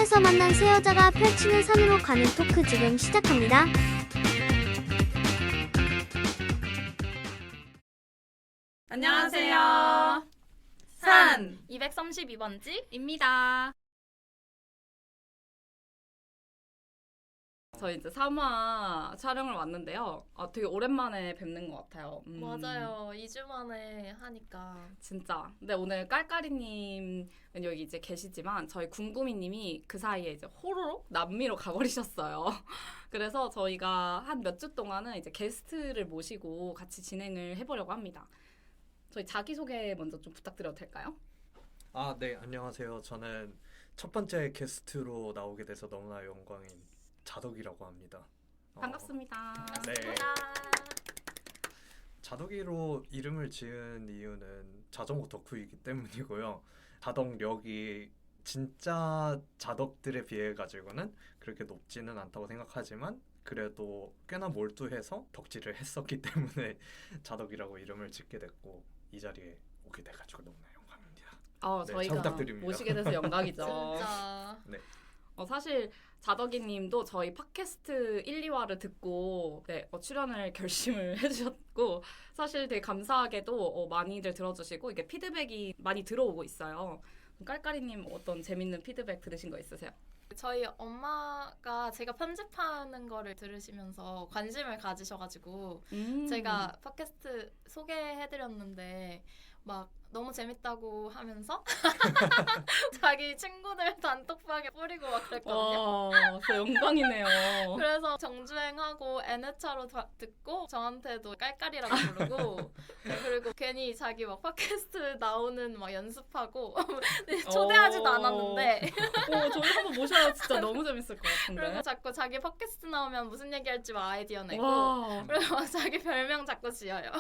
카페에서 만난 세 여자가 펼치는 산으로 가는 토크 지금 시작합니다. 안녕하세요. 산 232번지입니다. 저희 이제 3화 촬영을 왔는데요. 되게 오랜만에 뵙는 것 같아요. 맞아요. 2주 만에 하니까. 진짜. 근데 오늘 깔깔이님은 여기 이제 계시지만 저희 궁금이님이 그 사이에 이제 호로록 남미로 가버리셨어요. 그래서 저희가 한 몇 주 동안은 이제 게스트를 모시고 같이 진행을 해보려고 합니다. 저희 자기소개 먼저 좀 부탁드려도 될까요? 네, 안녕하세요. 저는 첫 번째 게스트로 나오게 돼서 너무나 영광인 자덕이라고 합니다. 반갑습니다. 네. 반갑습니다. 자덕이로 이름을 지은 이유는 자전거 덕후이기 때문이고요. 자덕력이 진짜 자덕들에 비해 가지고는 그렇게 높지는 않다고 생각하지만 그래도 꽤나 몰두해서 덕질을 했었기 때문에 자덕이라고 이름을 짓게 됐고 이 자리에 오게 돼가지고 너무나 영광입니다. 네, 저희가 잘 부탁드립니다. 모시게 돼서 영광이죠. 진짜. 네. 사실 자덕이님도 저희 팟캐스트 1, 2화를 듣고 출연을 결심을 해주셨고 사실 되게 감사하게도 많이들 들어주시고 이게 피드백이 많이 들어오고 있어요. 깔깔이님 어떤 재밌는 피드백 들으신 거 있으세요? 저희 엄마가 제가 편집하는 거를 들으시면서 관심을 가지셔가지고 제가 팟캐스트 소개해드렸는데 막 너무 재밌다고 하면서 자기 친구들 단톡방에 뿌리고 막 그랬거든요. 와, 진짜 영광이네요. 그래서 정주행하고 N회차로 듣고 저한테도 깔깔이라고 부르고 그리고 괜히 자기 막 팟캐스트 나오는 막 연습하고 초대하지도 않았는데 저희 한번 모셔야 진짜 너무 재밌을 것 같은데. 그리고 자꾸 자기 팟캐스트 나오면 무슨 얘기할지 막 아이디어 내고 와. 그리고 막 자기 별명 자꾸 지어요.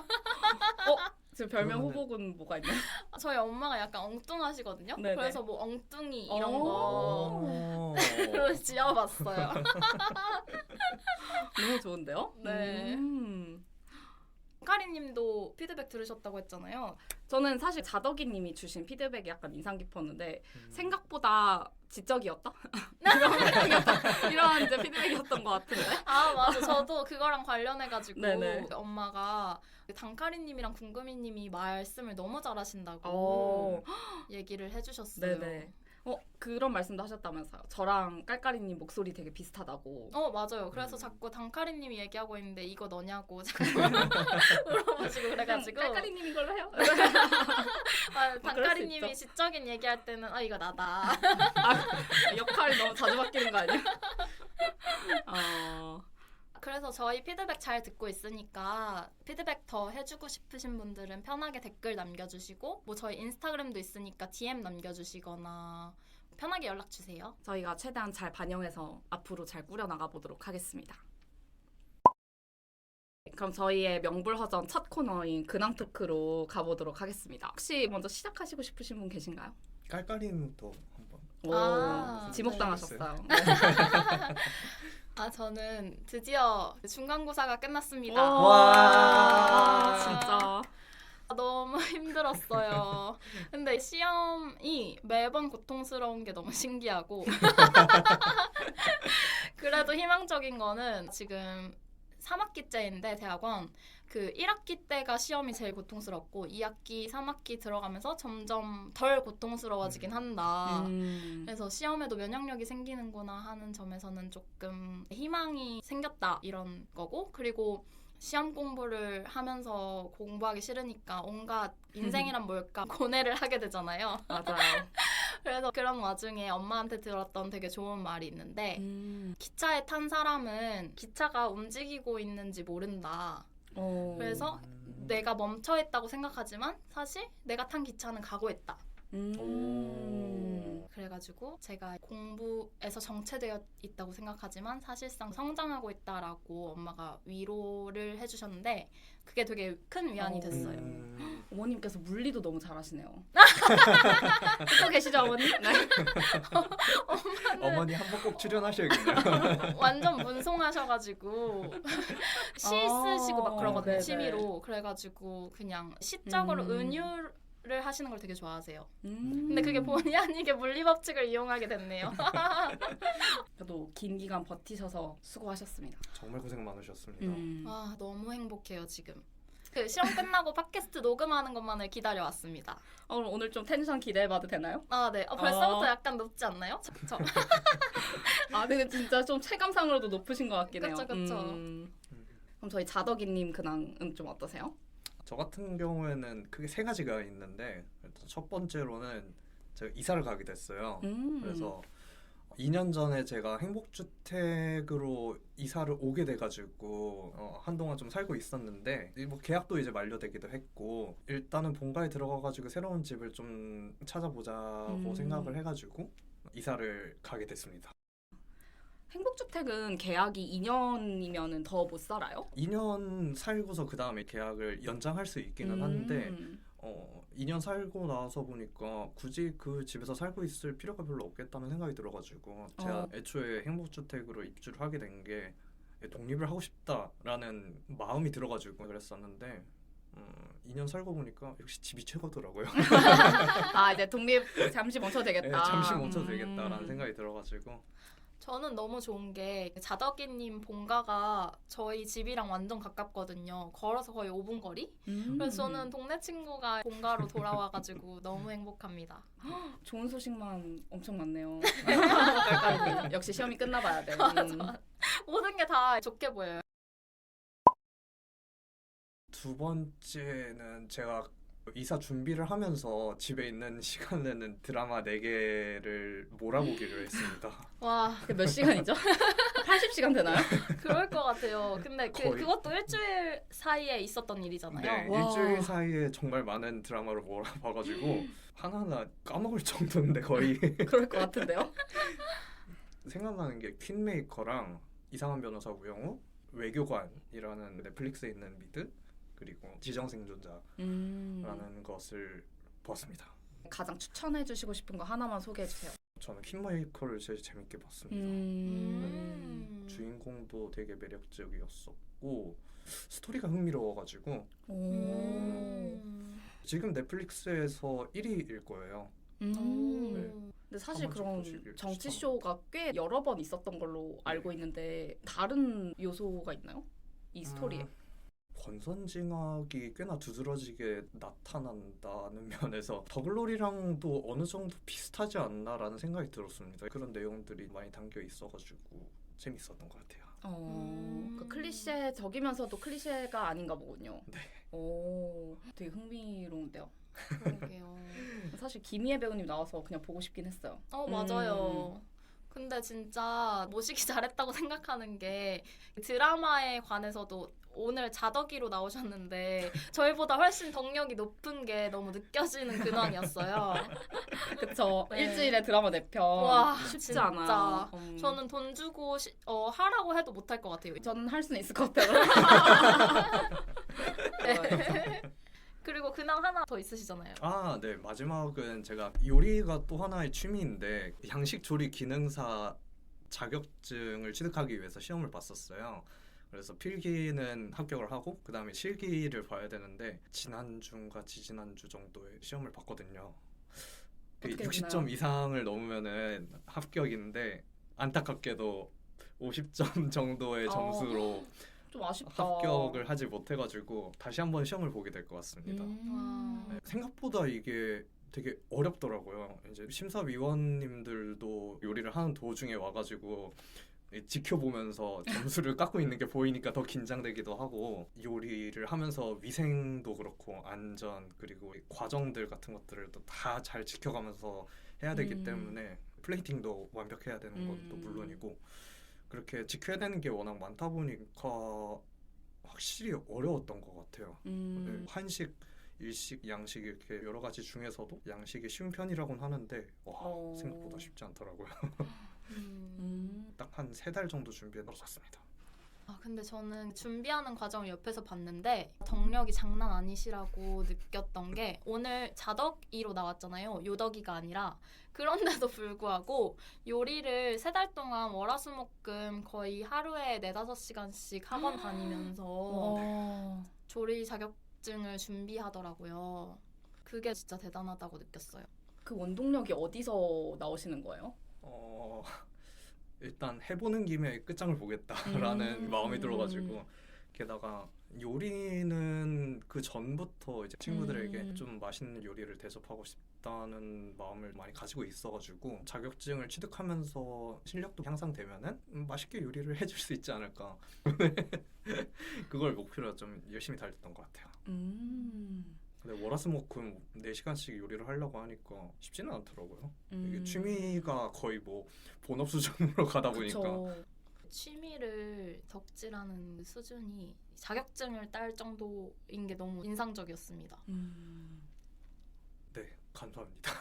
지금 별명 그러면은- 후보군 뭐가 있나요? 저희 엄마가 약간 엉뚱하시거든요. 네네. 그래서 뭐 엉뚱이 이런 오. 거로 지어봤어요. 너무 좋은데요? 네. 카리님도 피드백 들으셨다고 했잖아요. 저는 사실 자덕이님이 주신 피드백이 약간 인상 깊었는데 생각보다 지적이었다? 이런 이제 피드백이었던 것 같은데. 맞아. 저도 그거랑 관련해가지고 네네. 엄마가 단카리님이랑 궁금이님이 말씀을 너무 잘하신다고 오. 얘기를 해주셨어요. 네네. 그런 말씀도 하셨다면서요. 저랑 깔깔이님 목소리 되게 비슷하다고. 맞아요. 그래서 자꾸 단카리님이 얘기하고 있는데 이거 너냐고 자꾸 물어보시고 그래가지고 깔깔이님 이걸로 해요? 단카리님이 지적인 얘기할 때는 이거 나다. 역할 너무 자주 바뀌는 거 아니야? 그래서 저희 피드백 잘 듣고 있으니까 피드백 더 해주고 싶으신 분들은 편하게 댓글 남겨주시고 뭐 저희 인스타그램도 있으니까 DM 남겨주시거나 편하게 연락주세요. 저희가 최대한 잘 반영해서 앞으로 잘 꾸려나가 보도록 하겠습니다. 그럼 저희의 명불허전 첫 코너인 근황 토크로 가보도록 하겠습니다. 혹시 먼저 시작하시고 싶으신 분 계신가요? 깔깔이님도 한번. 지목당하셨어요. 저는 드디어 중간고사가 끝났습니다. 와, 진짜. 너무 힘들었어요. 근데 시험이 매번 고통스러운 게 너무 신기하고 그래도 희망적인 거는 지금 3학기째인데 대학원 1학기 때가 시험이 제일 고통스럽고 2학기, 3학기 들어가면서 점점 덜 고통스러워지긴 한다. 그래서 시험에도 면역력이 생기는구나 하는 점에서는 조금 희망이 생겼다 이런 거고 그리고 시험 공부를 하면서 공부하기 싫으니까 온갖 인생이란 뭘까 고뇌를 하게 되잖아요. 맞아요. 그래서 그런 와중에 엄마한테 들었던 되게 좋은 말이 있는데 기차에 탄 사람은 기차가 움직이고 있는지 모른다. 그래서 내가 멈춰있다고 생각하지만 사실 내가 탄 기차는 가고 있다. 그래가지고 제가 공부에서 정체되어 있다고 생각하지만 사실상 성장하고 있다라고 엄마가 위로를 해주셨는데 그게 되게 큰 위안이 됐어요. 어머님께서 물리도 너무 잘하시네요. 듣고 계시죠, 어머니? 네. 어머니 한번 꼭 출연하셔야겠네요. 완전 문송하셔가지고 시 쓰시고 막 그러거든요. 네네. 취미로. 그래가지고 그냥 시적으로 은유를 를 하시는 걸 되게 좋아하세요. 근데 그게 본의 아니게 물리법칙을 이용하게 됐네요. 그래도 긴 기간 버티셔서 수고하셨습니다. 정말 고생 많으셨습니다. 와, 너무 행복해요 지금. 그 시험 끝나고 팟캐스트 녹음하는 것만을 기다려 왔습니다. 그럼 오늘 좀 텐션 기대해봐도 되나요? 아, 네. 벌써부터 약간 높지 않나요? 근데 진짜 좀 체감상으로도 높으신 것 같긴 해요. 그쵸. 그럼 저희 자덕이님 근황은 좀 어떠세요? 저 같은 경우에는 크게 세 가지가 있는데 일단 첫 번째로는 제가 이사를 가게 됐어요. 그래서 2년 전에 제가 행복주택으로 이사를 오게 돼가지고 한동안 좀 살고 있었는데 뭐 계약도 이제 만료되기도 했고 일단은 본가에 들어가가지고 새로운 집을 좀 찾아보자고 생각을 해가지고 이사를 가게 됐습니다. 행복주택은 계약이 2년이면 더 못 살아요? 2년 살고서 그 다음에 계약을 연장할 수 있기는 한데 2년 살고 나서 보니까 굳이 그 집에서 살고 있을 필요가 별로 없겠다는 생각이 들어가지고 제가 애초에 행복주택으로 입주를 하게 된 게 독립을 하고 싶다라는 마음이 들어가지고 그랬었는데 2년 살고 보니까 역시 집이 최고더라고요. 이제 독립 잠시 멈춰도 되겠다. 네, 잠시 멈춰도 되겠다라는 생각이 들어가지고 저는 너무 좋은 게 자덕이님 본가가 저희 집이랑 완전 가깝거든요. 걸어서 거의 5분 거리? 그래서 저는 동네 친구가 본가로 돌아와가지고 너무 행복합니다. 좋은 소식만 엄청 많네요. 깔깔이. 역시 시험이 끝나봐야 돼. 모든 게 다 좋게 보여요. 두 번째는 제가 이사 준비를 하면서 집에 있는 시간에는 드라마 4개를 몰아보기로 했습니다. 와, 몇 시간이죠? 80시간 되나요? 그럴 것 같아요. 근데 거의. 그것도 일주일 사이에 있었던 일이잖아요. 네, 와. 일주일 사이에 정말 많은 드라마를 몰아봐가지고 하나하나 까먹을 정도인데 거의 그럴 것 같은데요? 생각나는 게 퀸메이커랑 이상한 변호사 우영우, 외교관이라는 넷플릭스에 있는 미드 그리고 지정생존자라는 것을 보았습니다. 가장 추천해주시고 싶은 거 하나만 소개해주세요. 저는 퀸메이커를 제일 재밌게 봤습니다. 주인공도 되게 매력적이었었고 스토리가 흥미로워가지고 지금 넷플릭스에서 1위일 거예요. 네. 근데 사실 한번 그런 보시길 정치 쇼가 꽤 여러 번 있었던 걸로 알고 있는데 다른 요소가 있나요? 이 스토리에? 권선징악이 꽤나 두드러지게 나타난다는 면에서 더글로리랑도 어느 정도 비슷하지 않나라는 생각이 들었습니다. 그런 내용들이 많이 담겨 있어가지고 재밌었던 것 같아요. 그 클리셰적이면서도 클리셰가 아닌가 보군요. 네. 오, 되게 흥미로운데요. 그러게요. 사실 김희애 배우님 나와서 그냥 보고 싶긴 했어요. 맞아요. 근데 진짜 모시기 잘했다고 생각하는 게 드라마에 관해서도 오늘 자덕이로 나오셨는데 저희보다 훨씬 덕력이 높은 게 너무 느껴지는 근황이었어요. 그쵸. 네. 일주일에 드라마 4편. 와, 쉽지 진짜. 않아요. 저는 돈 주고 하라고 해도 못할 것 같아요. 저는 할 수는 있을 것 같아요. 네. 그리고 근황 하나 더 있으시잖아요. 네. 마지막은 제가 요리가 또 하나의 취미인데 양식 조리 기능사 자격증을 취득하기 위해서 시험을 봤었어요. 그래서 필기는 합격을 하고 그 다음에 실기를 봐야 되는데 지난주인가 지지난주 정도에 시험을 봤거든요. 60점 이상을 넘으면은 합격인데 안타깝게도 50점 정도의 점수로 좀 아쉽다. 합격을 하지 못해가지고 다시 한번 시험을 보게 될 것 같습니다. 네, 생각보다 이게 되게 어렵더라고요. 이제 심사위원님들도 요리를 하는 도중에 와가지고 지켜보면서 점수를 깎고 있는 게 보이니까 더 긴장되기도 하고 요리를 하면서 위생도 그렇고 안전 그리고 과정들 같은 것들을 또 다 잘 지켜가면서 해야 되기 때문에 플레이팅도 완벽해야 되는 것도 물론이고 그렇게 지켜야 되는 게 워낙 많다 보니까 확실히 어려웠던 것 같아요. 네, 한식, 일식, 양식 이렇게 여러 가지 중에서도 양식이 쉬운 편이라고는 하는데 생각보다 쉽지 않더라고요. 딱 한 3달 정도 준비해놓았습니다. 근데 저는 준비하는 과정을 옆에서 봤는데 덕력이 장난 아니시라고 느꼈던 게 오늘 자덕이로 나왔잖아요. 요덕이가 아니라. 그런데도 불구하고 요리를 3달 동안 월화수목금 거의 하루에 4-5시간씩 학원 다니면서 조리 자격증을 준비하더라고요. 그게 진짜 대단하다고 느꼈어요. 그 원동력이 어디서 나오시는 거예요? 일단 해보는 김에 끝장을 보겠다라는 마음이 들어가지고 게다가 요리는 그 전부터 이제 친구들에게 좀 맛있는 요리를 대접하고 싶다는 마음을 많이 가지고 있어가지고 자격증을 취득하면서 실력도 향상되면은 맛있게 요리를 해줄 수 있지 않을까. 그걸 목표로 좀 열심히 달렸던 것 같아요. 근데 월화수목금 4시간씩 요리를 하려고 하니까 쉽지는 않더라고요. 이게 취미가 거의 뭐 본업 수준으로 가다 보니까. 그쵸. 취미를 덕질하는 수준이 자격증을 딸 정도인 게 너무 인상적이었습니다. 네, 감사합니다.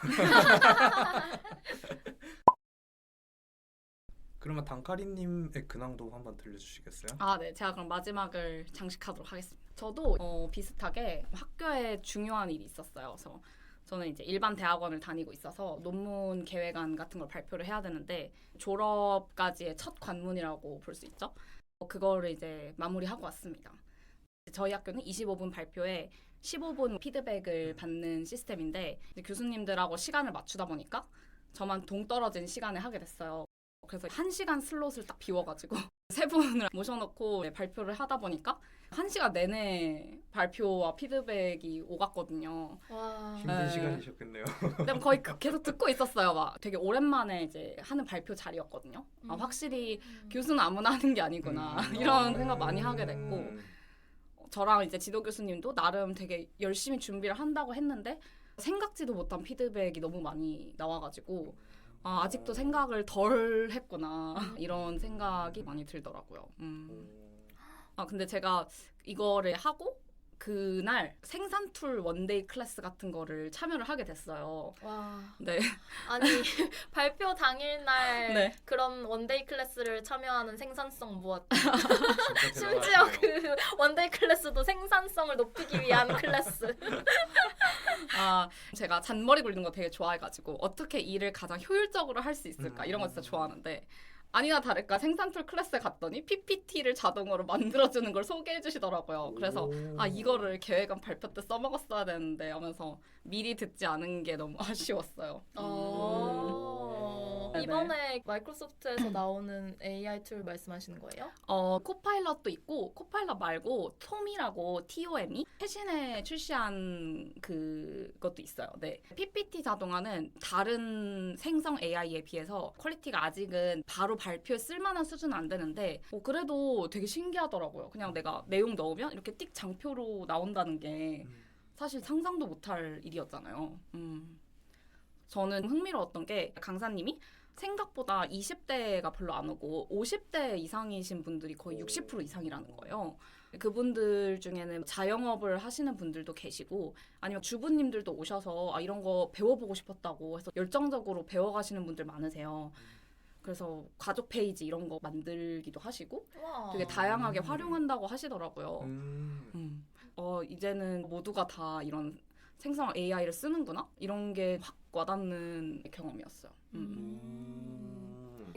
그러면 단카리님의 근황도 한번 들려주시겠어요? 아, 네. 제가 그럼 마지막을 장식하도록 하겠습니다. 저도 비슷하게 학교에 중요한 일이 있었어요. 그래서 저는 이제 일반 대학원을 다니고 있어서 논문 계획안 같은 걸 발표를 해야 되는데 졸업까지의 첫 관문이라고 볼 수 있죠. 그거를 이제 마무리하고 왔습니다. 저희 학교는 25분 발표에 15분 피드백을 받는 시스템인데 이제 교수님들하고 시간을 맞추다 보니까 저만 동떨어진 시간에 하게 됐어요. 그래서 1시간 슬롯을 딱 비워가지고 3분을 모셔놓고 발표를 하다 보니까 1시간 내내 발표와 피드백이 오갔거든요. 와. 힘든 네. 시간이셨겠네요. 근데 거의 계속 듣고 있었어요. 막 되게 오랜만에 이제 하는 발표 자리였거든요. 아, 확실히 교수는 아무나 하는 게 아니구나 이런 생각 많이 하게 됐고 저랑 이제 지도 교수님도 나름 되게 열심히 준비를 한다고 했는데 생각지도 못한 피드백이 너무 많이 나와가지고 아직도 생각을 덜 했구나 이런 생각이 많이 들더라고요. 근데 제가 이거를 하고 그날 생산 툴 원데이 클래스 같은 거를 참여를 하게 됐어요. 와. 네. 아니 발표 당일날 네. 그런 원데이 클래스를 참여하는 생산성 무엇? 진짜 심지어 대단하시네요. 그 원데이 클래스도 생산성을 높이기 위한 클래스. 제가 잔머리 굴리는 거 되게 좋아해가지고 어떻게 일을 가장 효율적으로 할 수 있을까 이런 거 진짜 좋아하는데 아니나 다를까 생산 툴 클래스에 갔더니 PPT를 자동으로 만들어주는 걸 소개해 주시더라고요. 그래서 이거를 계획안 발표 때 써먹었어야 되는데 하면서 미리 듣지 않은 게 너무 아쉬웠어요. 어. 네네. 이번에 마이크로소프트에서 나오는 AI 툴 말씀하시는 거예요? 코파일럿도 있고 코파일럿 말고 톰이라고 TOM이 최신에 출시한 그것도 있어요. 네. PPT 자동화는 다른 생성 AI에 비해서 퀄리티가 아직은 바로 발표에 쓸만한 수준은 안 되는데 그래도 되게 신기하더라고요. 그냥 내가 내용 넣으면 이렇게 띡 장표로 나온다는 게 사실 상상도 못할 일이었잖아요. 저는 흥미로웠던 게 강사님이 생각보다 20대가 별로 안 오고 50대 이상이신 분들이 거의 60% 이상이라는 거예요. 그분들 중에는 자영업을 하시는 분들도 계시고 아니면 주부님들도 오셔서 이런 거 배워보고 싶었다고 해서 열정적으로 배워가시는 분들 많으세요. 그래서 가족 페이지 이런 거 만들기도 하시고 와. 되게 다양하게 활용한다고 하시더라고요. 이제는 모두가 다 이런 생성 AI를 쓰는구나? 이런 게 확 와닿는 경험이었어요.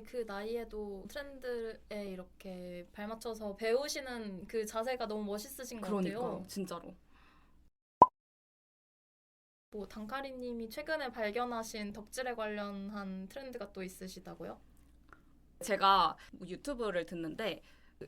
그 나이에도 트렌드에 이렇게 발맞춰서 배우시는 그 자세가 너무 멋있으신 것 그러니까 같아요. 진짜로. 뭐 단카리님이 최근에 발견하신 덕질에 관련한 트렌드가 또 있으시다고요? 제가 유튜브를 듣는데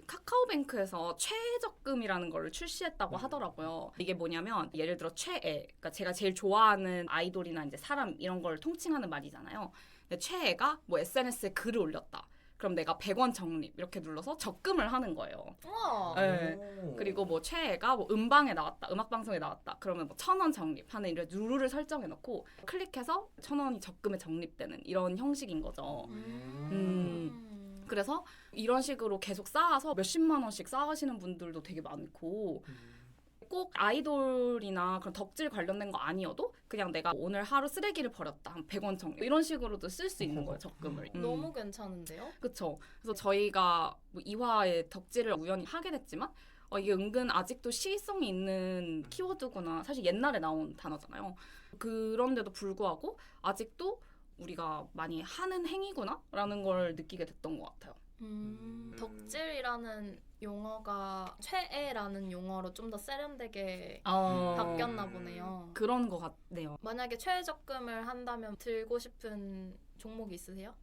카카오뱅크에서 최적금이라는 걸 출시했다고 하더라고요. 이게 뭐냐면 예를 들어 최애, 그러니까 제가 제일 좋아하는 아이돌이나 이제 사람 이런 걸 통칭하는 말이잖아요. 근데 최애가 뭐 SNS에 글을 올렸다. 그럼 내가 100원 적립 이렇게 눌러서 적금을 하는 거예요. 우와. 네. 그리고 뭐 최애가 뭐 음방에 나왔다, 음악 방송에 나왔다. 그러면 뭐 1,000원 적립하는 이런 룰을 설정해 놓고 클릭해서 1,000원이 적금에 적립되는 이런 형식인 거죠. 그래서 이런 식으로 계속 쌓아서 몇십만 원씩 쌓으시는 분들도 되게 많고 꼭 아이돌이나 그런 덕질 관련된 거 아니어도 그냥 내가 오늘 하루 쓰레기를 버렸다 한 100원 적립 이런 식으로도 쓸 수 있는 거예요, 적금을. 너무 괜찮은데요? 그쵸. 그래서 저희가 뭐 이화의 덕질을 우연히 하게 됐지만 이게 은근 아직도 시의성이 있는 키워드구나. 사실 옛날에 나온 단어잖아요. 그런데도 불구하고 아직도 우리가 많이 하는 행위구나 라는 걸 느끼게 됐던 것 같아요. 덕질이라는 용어가 최애라는 용어로 좀 더 세련되게 어, 바뀌었나 보네요. 그런 것 같네요. 만약에 최애 적금을 한다면 들고 싶은 종목이 있으세요?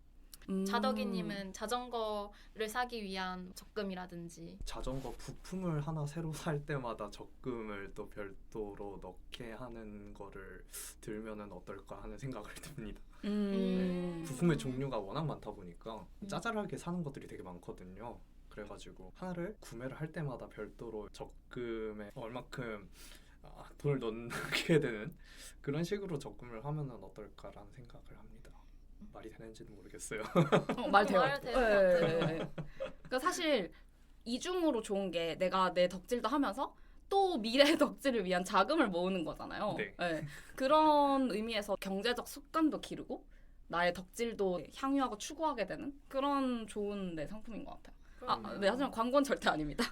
음. 자덕이님은 자전거를 사기 위한 적금이라든지. 자전거 부품을 하나 새로 살 때마다 적금을 또 별도로 넣게 하는 거를 들면은 어떨까 하는 생각을 듭니다. 부품의 종류가 워낙 많다 보니까 짜잘하게 사는 것들이 되게 많거든요. 그래가지고 하나를 구매를 할 때마다 별도로 적금에 얼마큼 돈을 넣게 되는 그런 식으로 적금을 하면은 어떨까라는 생각을 합니다. 말이 되는지는 모르겠어요. 말 돼요. 말 될것 같아요. 네. 그러니까 사실 이중으로 좋은 게 내가 내 덕질도 하면서 또 미래의 덕질을 위한 자금을 모으는 거잖아요. 네. 네. 그런 의미에서 경제적 습관도 기르고 나의 덕질도 향유하고 추구하게 되는 그런 좋은 상품인 것 같아요. 네, 하지만 광고는 절대 아닙니다.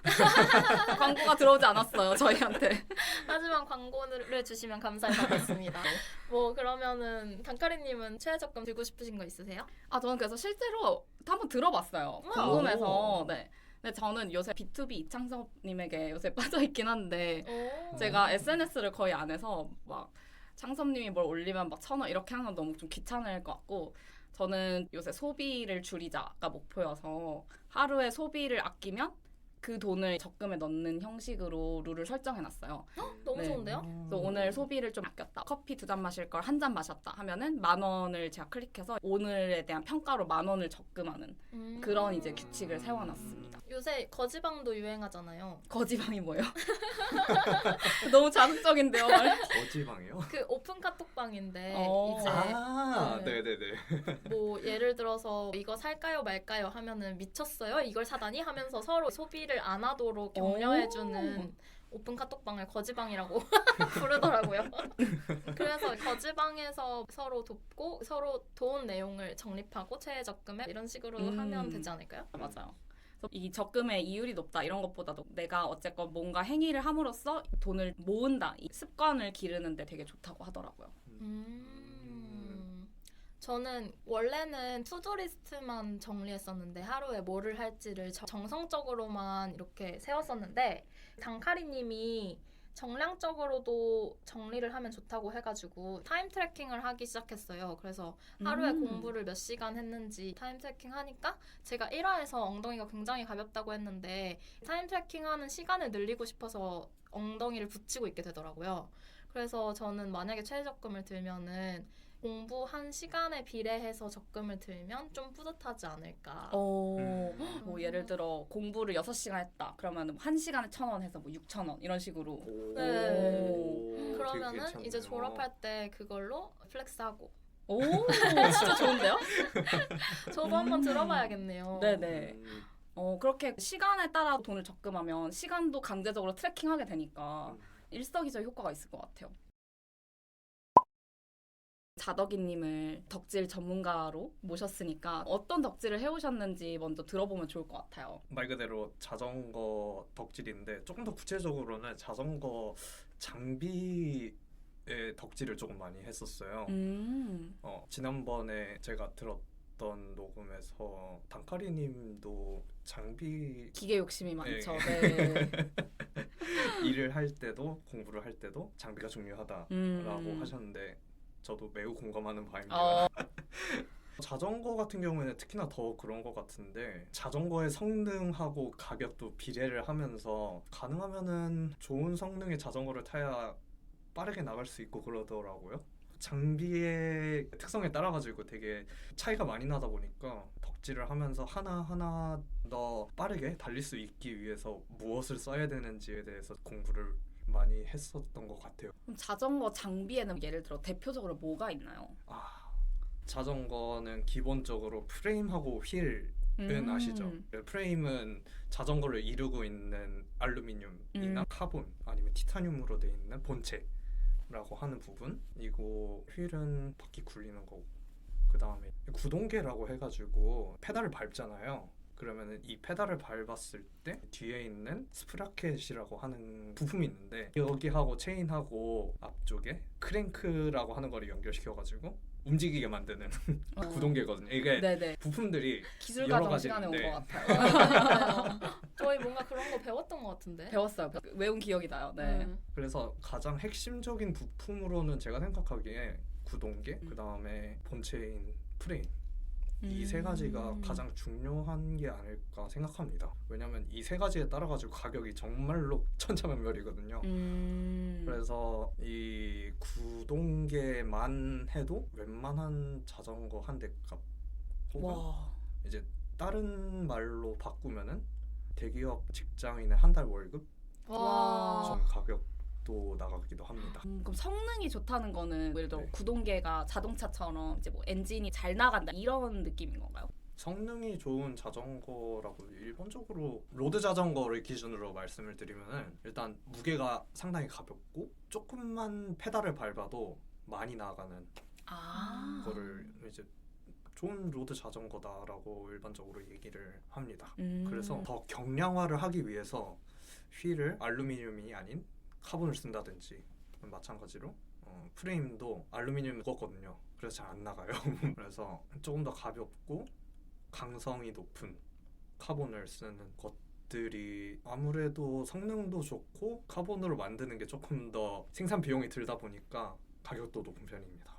광고가 들어오지 않았어요, 저희한테. 하지만 광고를 주시면 감사히 받겠습니다. 뭐 그러면은 단카리님은 최애 적금 들고 싶으신 거 있으세요? 저는 그래서 실제로 한번 들어봤어요. 궁금해서. 네. 근데 저는 요새 B2B 이창섭님에게 요새 빠져있긴 한데 제가 SNS를 거의 안 해서 막 창섭님이 뭘 올리면 막 1,000원 이렇게 하는 건 너무 좀 귀찮을 것 같고 저는 요새 소비를 줄이자가 목표여서 하루에 소비를 아끼면 그 돈을 적금에 넣는 형식으로 룰을 설정해놨어요. 너무 네. 좋은데요? 그래서 오늘 소비를 좀 아꼈다. 커피 2잔 마실 걸 1잔 마셨다 하면은 10,000원을 제가 클릭해서 오늘에 대한 평가로 10,000원을 적금하는 그런 이제 규칙을 세워놨습니다. 요새 거지방도 유행하잖아요. 거지방이 뭐예요? 너무 자극적인데요, 말? 거지방이요? 그 오픈 카톡방인데 이제 네. 네네네. 뭐 예를 들어서 이거 살까요 말까요 하면은 미쳤어요? 이걸 사다니? 하면서 서로 소비를 안 하도록 격려해주는 오픈 카톡방을 거지방이라고 부르더라고요. 그래서 거지방에서 서로 돕고 서로 도운 내용을 정립하고 최애 적금에 이런 식으로 하면 되지 않을까요? 맞아요. 이 적금의 이율이 높다 이런 것보다도 내가 어쨌건 뭔가 행위를 함으로써 돈을 모은다 이 습관을 기르는데 되게 좋다고 하더라고요. 저는 원래는 투두리스트만 정리했었는데 하루에 뭐를 할지를 정성적으로만 이렇게 세웠었는데 단카리님이 정량적으로도 정리를 하면 좋다고 해가지고 타임 트래킹을 하기 시작했어요. 그래서 하루에 공부를 몇 시간 했는지 타임 트래킹 하니까 제가 1화에서 엉덩이가 굉장히 가볍다고 했는데 타임 트래킹 하는 시간을 늘리고 싶어서 엉덩이를 붙이고 있게 되더라고요. 그래서 저는 만약에 최애 적금을 들면은 공부 한 시간에 비례해서 적금을 들면 좀 뿌듯하지 않을까. 뭐 예를 들어 공부를 6시간 했다. 그러면 1시간에 1,000원 해서 뭐 6,000원 이런 식으로. 네. 그러면은 이제 졸업할 때 그걸로 플렉스하고. 오, 진짜 좋은데요? 저도 한번 들어봐야겠네요. 네네. 그렇게 시간에 따라 돈을 적금하면 시간도 강제적으로 트래킹하게 되니까 일석이조의 효과가 있을 것 같아요. 자덕이님을 덕질 전문가로 모셨으니까 어떤 덕질을 해오셨는지 먼저 들어보면 좋을 것 같아요. 말 그대로 자전거 덕질인데 조금 더 구체적으로는 자전거 장비의 덕질을 조금 많이 했었어요. 지난번에 제가 들었던 녹음에서 단카리님도 장비 기계 욕심이 많죠. 네. 네. 일을 할 때도 공부를 할 때도 장비가 중요하다라고 하셨는데 저도 매우 공감하는 바입니다. 자전거 같은 경우에는 특히나 더 그런 것 같은데 자전거의 성능하고 가격도 비례를 하면서 가능하면은 좋은 성능의 자전거를 타야 빠르게 나갈 수 있고 그러더라고요. 장비의 특성에 따라 가지고 되게 차이가 많이 나다 보니까 덕질을 하면서 하나하나 더 빠르게 달릴 수 있기 위해서 무엇을 써야 되는지에 대해서 공부를 많이 했었던 것 같아요. 그럼 자전거 장비에는 예를 들어 대표적으로 뭐가 있나요? 자전거는 기본적으로 프레임하고 휠은 아시죠? 프레임은 자전거를 이루고 있는 알루미늄이나 카본 아니면 티타늄으로 되어 있는 본체라고 하는 부분이고 휠은 바퀴 굴리는 거고 그 다음에 구동계라고 해가지고 페달을 밟잖아요. 그러면은 이 페달을 밟았을 때 뒤에 있는 스프라켓이라고 하는 부품이 있는데 여기하고 체인하고 앞쪽에 크랭크라고 하는 거를 연결시켜가지고 움직이게 만드는 구동계거든요. 이게 네네. 부품들이 기술 여러 과정 가지 시간에 온 있는데 것 같아요. 저희 뭔가 그런 거 배웠던 것 같은데. 배웠어요. 외운 기억이 나요. 네. 그래서 가장 핵심적인 부품으로는 제가 생각하기에 구동계, 그 다음에 본체인 프레임 이 세 가지가 가장 중요한 게 아닐까 생각합니다. 왜냐하면 이 세 가지에 따라 가지고 가격이 정말로 천차만별이거든요. 그래서 이 구동계만 해도 웬만한 자전거 한 대 값 혹은 와. 이제 다른 말로 바꾸면은 대기업 직장인의 한 달 월급 와. 좀 가격도 나가기도 합니다. 그럼 성능이 좋다는 거는 예를 들어 네. 구동계가 자동차처럼 이제 뭐 엔진이 잘 나간다 이런 느낌인 건가요? 성능이 좋은 자전거라고 일반적으로 로드 자전거를 기준으로 말씀을 드리면은 일단 무게가 상당히 가볍고 조금만 페달을 밟아도 많이 나가는 거를 이제 좋은 로드 자전거다라고 일반적으로 얘기를 합니다. 그래서 더 경량화를 하기 위해서 휠을 알루미늄이 아닌 카본을 쓴다든지 마찬가지로 프레임도 알루미늄 무겁거든요. 그래서 잘 안 나가요. 그래서 조금 더 가볍고 강성이 높은 카본을 쓰는 것들이 아무래도 성능도 좋고 카본으로 만드는 게 조금 더 생산 비용이 들다 보니까 가격도 높은 편입니다.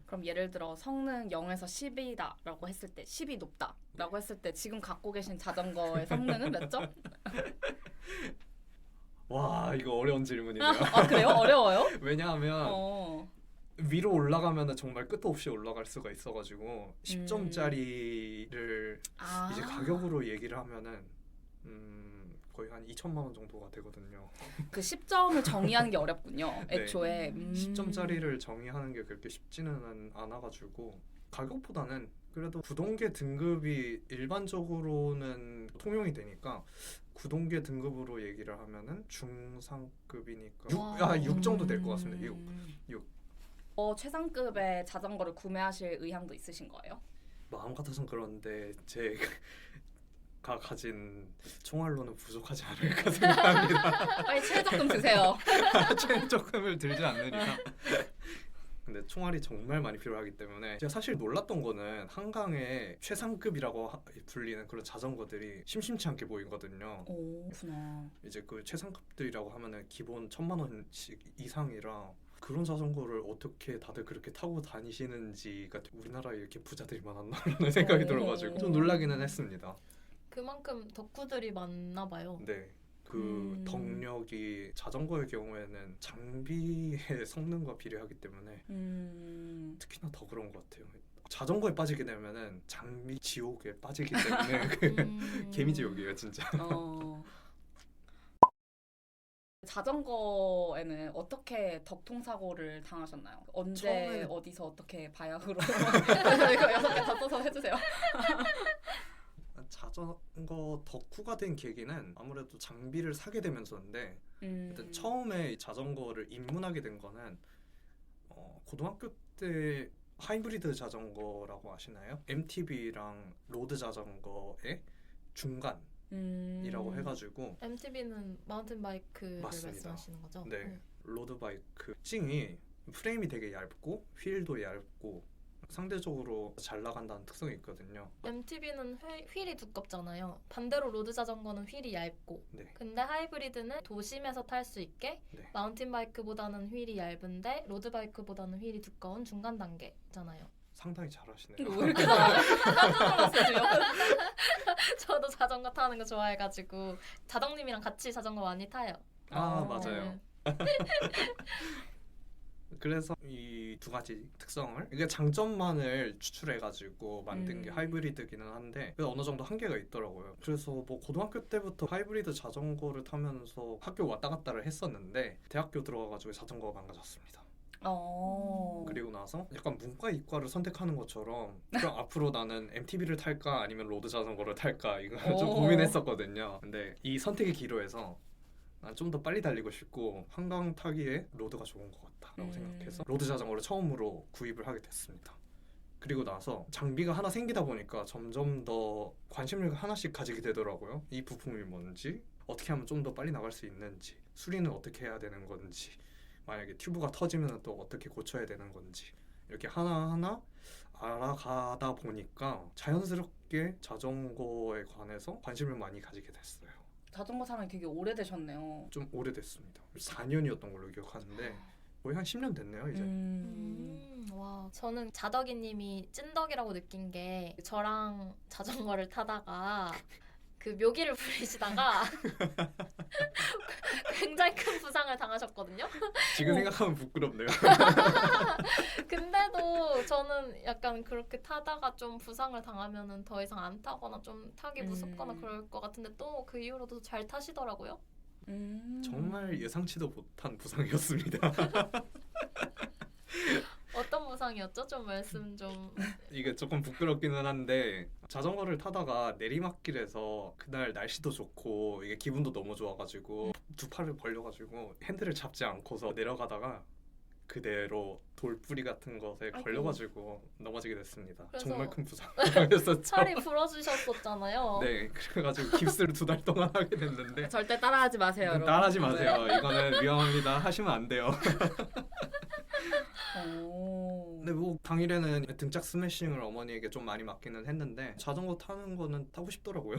그럼 예를 들어 성능 0에서 10이다라고 했을 때 10이 높다라고 했을 때 지금 갖고 계신 자전거의 성능은 몇 점? 와 이거 어려운 질문이네요. 아 그래요? 어려워요? 왜냐하면 위로 올라가면 정말 끝도 없이 올라갈 수가 있어가지고 10점짜리를 이제 가격으로 얘기를 하면은 거의 한 2천만 원 정도가 되거든요. 그 10점을 정의하는 게 어렵군요. 네. 애초에 10점짜리를 정의하는 게 그렇게 쉽지는 않아가지고 가격보다는 그래도 구동계 등급이 일반적으로는 통용이 되니까 구동계 등급으로 얘기를 하면은 중상급이니까 6 정도 될 것 같습니다. 6. 최상급의 자전거를 구매하실 의향도 있으신 거예요? 마음 같아선 그런데 제가 가진 총알로는 부족하지 않을까 생각합니다. 빨리 최저금 드세요. 최저금을 들지 않으니까. 근데 총알이 정말 많이 필요하기 때문에 제가 사실 놀랐던 거는 한강에 최상급이라고 불리는 그런 자전거들이 심심치 않게 보이거든요. 오, 그렇구나. 이제 그 최상급들이라고 하면은 기본 1,000만 원씩 이상이라 그런 자전거를 어떻게 다들 그렇게 타고 다니시는지가 우리나라에 이렇게 부자들이 많았나라는 생각이 들어가지고 좀 놀라기는 했습니다. 그만큼 덕후들이 많나 봐요. 네. 그 덕력이 자전거의 경우에는 장비의 성능과 비례하기 때문에 특히나 더 그런 것 같아요. 자전거에 빠지게 되면은 장비 지옥에 빠지기 때문에 그 개미지옥이에요 진짜. 자전거에는 어떻게 덕통 사고를 당하셨나요? 언제 처음에는 어디서 어떻게 바야흐로 이거 6개 다 써서 해주세요. 자전거 덕후가 된 계기는 아무래도 장비를 사게 되면서인데 일단 처음에 자전거를 입문하게 된 거는 고등학교 때 하이브리드 자전거라고 아시나요? MTB랑 로드 자전거의 중간이라고 해가지고 MTB는 마운틴 바이크를 맞습니다. 말씀하시는 거죠? 네, 로드 바이크 찡이 프레임이 되게 얇고 휠도 얇고 상대적으로 잘 나간다는 특성이 있거든요. MTB는 휠이 두껍잖아요. 반대로 로드 자전거는 휠이 얇고 네. 근데 하이브리드는 도심에서 탈 수 있게 네. 마운틴 바이크보다는 휠이 얇은데 로드 바이크보다는 휠이 두꺼운 중간 단계잖아요. 상당히 잘하시네요. 이거 왜 이렇게 잘해? 깜짝 놀랐어요 지금. 저도 자전거 타는 거 좋아해가지고 자덕님이랑 같이 자전거 많이 타요. 맞아요. 네. 그래서 이 두 가지 특성을 이게 장점만을 추출해가지고 만든 게 하이브리드기는 한데 어느 정도 한계가 있더라고요. 그래서 뭐 고등학교 때부터 하이브리드 자전거를 타면서 학교 왔다 갔다를 했었는데 대학교 들어가가지고 자전거가 망가졌습니다. 그리고 나서 약간 문과 이과를 선택하는 것처럼 그럼 앞으로 나는 MTB를 탈까 아니면 로드 자전거를 탈까 이거 좀 고민했었거든요. 근데 이 선택의 기로에서 난 좀 더 빨리 달리고 싶고 한강 타기에 로드가 좋은 것 같다라고 생각해서 로드 자전거를 처음으로 구입을 하게 됐습니다. 그리고 나서 장비가 하나 생기다 보니까 점점 더 관심을 하나씩 가지게 되더라고요. 이 부품이 뭔지, 어떻게 하면 좀 더 빨리 나갈 수 있는지, 수리는 어떻게 해야 되는 건지, 만약에 튜브가 터지면 또 어떻게 고쳐야 되는 건지, 이렇게 하나하나 알아가다 보니까 자연스럽게 자전거에 관해서 관심을 많이 가지게 됐어요. 자전거 사랑이 되게 오래되셨네요. 좀 오래됐습니다. 4년이었던 걸로 기억하는데 거의 한 10년 됐네요 이제. 와, 저는 자덕이님이 찐덕이라고 느낀 게 저랑 자전거를 타다가 그 묘기를 부리시다가 굉장히 큰 부상을 당하셨거든요. 지금 생각하면 부끄럽네요. 근데도 저는 약간 그렇게 타다가 좀 부상을 당하면은 더 이상 안 타거나 좀 타기 무섭거나 그럴 것 같은데 또 그 이후로도 잘 타시더라고요. 정말 예상치도 못한 부상이었습니다. 어떤 부상이었죠? 좀 말씀 좀. 이게 조금 부끄럽기는 한데 자전거를 타다가 내리막길에서 그날 날씨도 좋고 이게 기분도 너무 좋아가지고 두 팔을 벌려가지고 핸들을 잡지 않고서 내려가다가 그대로 돌뿌리 같은 것에 아이고. 걸려가지고 넘어지게 됐습니다. 그래서 정말 큰 부상이었었죠. 살이 부러지셨었잖아요. 네, 그래가지고 깁스를 2달 동안 하게 됐는데 절대 따라하지 마세요, 여러분. 따라하지 마세요. 이거는 위험합니다. 하시면 안 돼요. 오. 근데 뭐 당일에는 등짝 스매싱을 어머니에게 좀 많이 맞기는 했는데 자전거 타는 거는 타고 싶더라고요.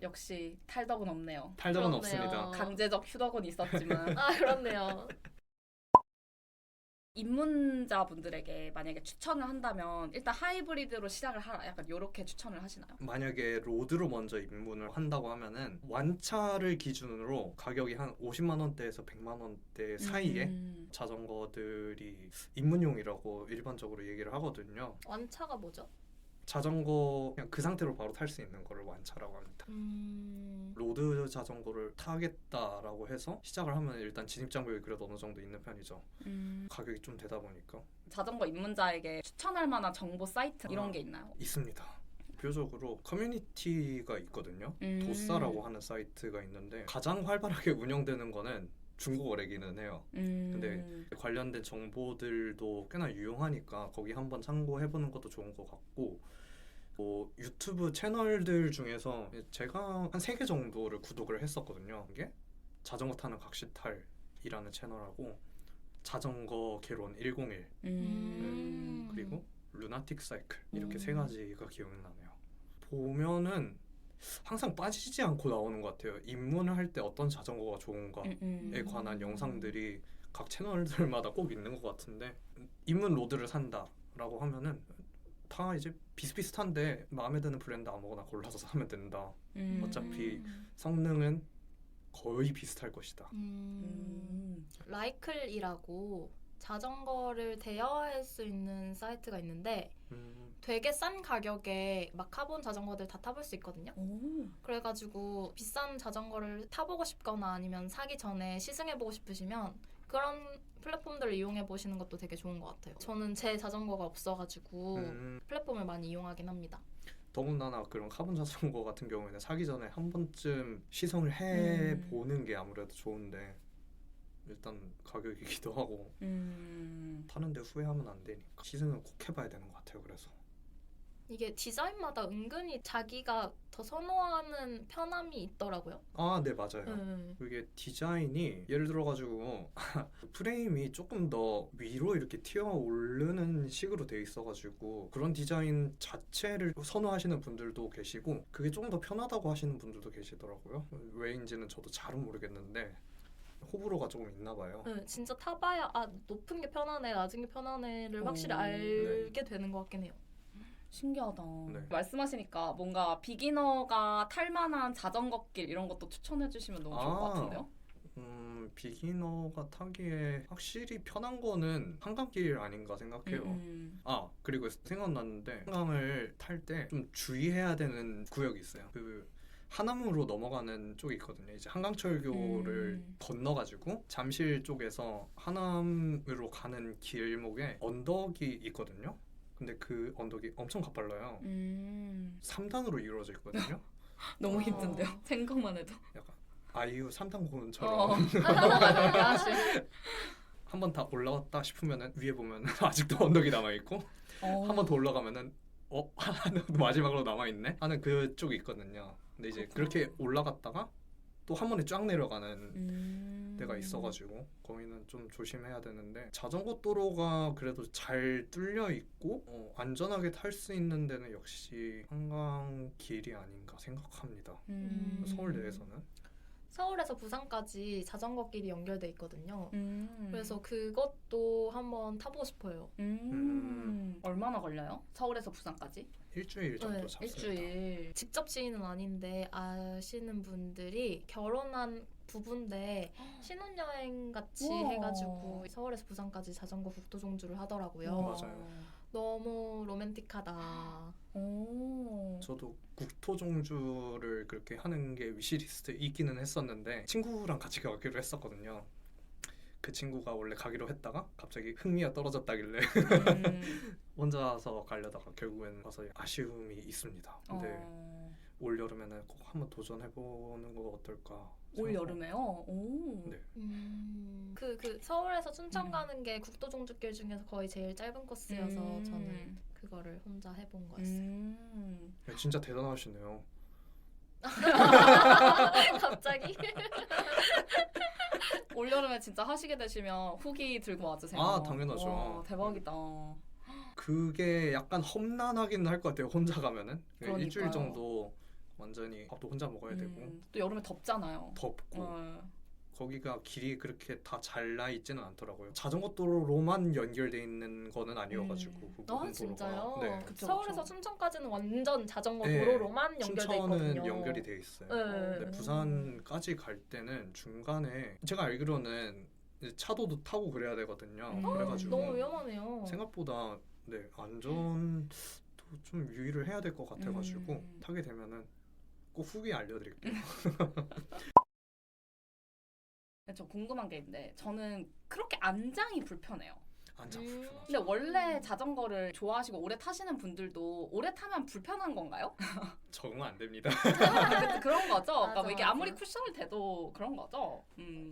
역시 탈덕은 없네요. 탈덕은 그렇네요. 없습니다. 강제적 휴덕은 있었지만 아, 그렇네요. 입문자분들에게 만약에 추천을 한다면 일단 하이브리드로 시작을 하라 약간 이렇게 추천을 하시나요? 만약에 로드로 먼저 입문을 한다고 하면은 완차를 기준으로 가격이 한 50만 원대에서 100만 원대 사이에 자전거들이 입문용이라고 일반적으로 얘기를 하거든요. 완차가 뭐죠? 자전거 그냥 그 상태로 바로 탈 수 있는 거를 완차라고 합니다. 로드 자전거를 타겠다라고 해서 시작을 하면 일단 진입 장벽이 그래도 어느 정도 있는 편이죠. 가격이 좀 되다 보니까 자전거 입문자에게 추천할 만한 정보 사이트 이런 게 있나요? 있습니다. 대표적으로 커뮤니티가 있거든요. 도싸라고 하는 사이트가 있는데 가장 활발하게 운영되는 거는 중고거래기는 해요. 근데 관련된 정보들도 꽤나 유용하니까 거기 한번 참고해보는 것도 좋은 것 같고 뭐 유튜브 채널들 중에서 제가 한 3개 정도를 구독을 했었거든요. 이게 자전거 타는 각시탈이라는 채널하고 자전거 개론 101 그리고 루나틱 사이클 이렇게 3가지가 기억이 나네요. 보면은 항상 빠지지 않고 나오는 것 같아요. 입문을 할 때 어떤 자전거가 좋은가에 관한 영상들이 각 채널들마다 꼭 있는 것 같은데 입문 로드를 산다라고 하면은 다 이제 비슷비슷한데 마음에 드는 브랜드 아무거나 골라서 사면 된다. 어차피 성능은 거의 비슷할 것이다. 라이클이라고 자전거를 대여할 수 있는 사이트가 있는데 되게 싼 가격에 막 카본 자전거들 다 타볼 수 있거든요. 그래가지고 비싼 자전거를 타보고 싶거나 아니면 사기 전에 시승해보고 싶으시면 그런 플랫폼들을 이용해 보시는 것도 되게 좋은 것 같아요. 저는 제 자전거가 없어가지고 플랫폼을 많이 이용하긴 합니다. 더군다나 그런 카본 자전거 같은 경우에는 사기 전에 한 번쯤 시승을 해보는 게 아무래도 좋은데 일단 가격이기도 하고 타는데 후회하면 안 되니까 시승은 꼭 해봐야 되는 것 같아요. 그래서 이게 디자인마다 은근히 자기가 더 선호하는 편함이 있더라고요. 아, 네 맞아요. 이게 디자인이 예를 들어가지고 프레임이 조금 더 위로 이렇게 튀어 오르는 식으로 돼 있어가지고 그런 디자인 자체를 선호하시는 분들도 계시고 그게 조금 더 편하다고 하시는 분들도 계시더라고요. 왜인지는 저도 잘은 모르겠는데 호불호가 조금 있나 봐요. 진짜 타봐야 아 높은 게 편하네 낮은 게 편하네를 확실히 알게 되는 것 같긴 해요. 신기하다. 네. 말씀하시니까 뭔가 비기너가 탈만한 자전거길 이런 것도 추천해 주시면 너무 좋을 것 같은데요? 비기너가 타기에 확실히 편한 거는 한강길 아닌가 생각해요. 아, 그리고 생각났는데 한강을 탈 때 좀 주의해야 되는 구역이 있어요. 그 하남으로 넘어가는 쪽이 있거든요. 이제 한강철교를 건너가지고 잠실 쪽에서 하남으로 가는 길목에 언덕이 있거든요. 근데 그 언덕이 엄청 가팔라요. 3단으로 이루어져 있거든요. 너무 힘든데요? 생각만 해도. 약간 아이유 3단 공원처럼 한 번 다 올라왔다 싶으면은 위에 보면 아직도 언덕이 남아 있고 한 번 더 올라가면은 하나 마지막으로 남아 있네 하는 그쪽이 있거든요. 근데 이제 그렇게 올라갔다가 또 한 번에 쫙 내려가는 데가 있어가지고 거기는 좀 조심해야 되는데 자전거 도로가 그래도 잘 뚫려 있고 안전하게 탈 수 있는 데는 역시 한강길이 아닌가 생각합니다. 서울 내에서는. 서울에서 부산까지 자전거 길이 연결돼 있거든요. 그래서 그것도 한번 타보고 싶어요. 얼마나 걸려요? 서울에서 부산까지? 일주일 정도 네, 잡습니다. 일주일. 직접 지인은 아닌데 아시는 분들이 결혼한 부부인데 신혼여행 같이 우와. 해가지고 서울에서 부산까지 자전거 국도종주를 하더라고요. 맞아요. 너무 로맨틱하다. 저도 국토종주를 그렇게 하는 게 위시리스트에 있기는 했었는데 친구랑 같이 가기로 했었거든요. 그 친구가 원래 가기로 했다가 갑자기 흥미가 떨어졌다길래 혼자서 가려다가 결국에는 가서 아쉬움이 있습니다. 근데 올 여름에는 꼭 한번 도전해보는 거 어떨까? 올 여름에요? 오. 네. 그 서울에서 춘천 가는 게 국도종주길 중에서 거의 제일 짧은 코스여서 저는 그거를 혼자 해본 거였어요. 야, 진짜 대단하시네요. 갑자기? 올 여름에 진짜 하시게 되시면 후기 들고 와주세요. 아, 당연하죠. 와, 대박이다. 그게 약간 험난하긴 할 것 같아요. 혼자 가면은 그러니까요. 일주일 정도 완전히 밥도 혼자 먹어야 되고 또 여름에 덥잖아요. 덥고 어. 거기가 길이 그렇게 다 잘나 있지는 않더라고요. 자전거 도로로만 연결돼 있는 거는 아니어가지고 그 부분 아 진짜요? 도로가 네. 그쵸, 서울에서 그쵸. 춘천까지는 완전 자전거 네, 도로로만 연결돼 춘천은 있거든요. 연결이 돼 있어요. 네. 근데 부산까지 갈 때는 중간에 제가 알기로는 이제 차도도 타고 그래야 되거든요. 그래가지고 너무 위험하네요. 생각보다 네 안전도 좀 유의를 해야 될 것 같아가지고 타게 되면은 꼭 후기 알려드릴게요. 저 궁금한 게 있는데 저는 그렇게 안장이 불편해요. 안장 불편하죠. 근데 원래 자전거를 좋아하시고 오래 타시는 분들도 오래 타면 불편한 건가요? 적응 안 됩니다. 그런 거죠? 그러니까 맞아, 뭐 이게 맞아. 아무리 쿠션을 대도 그런 거죠?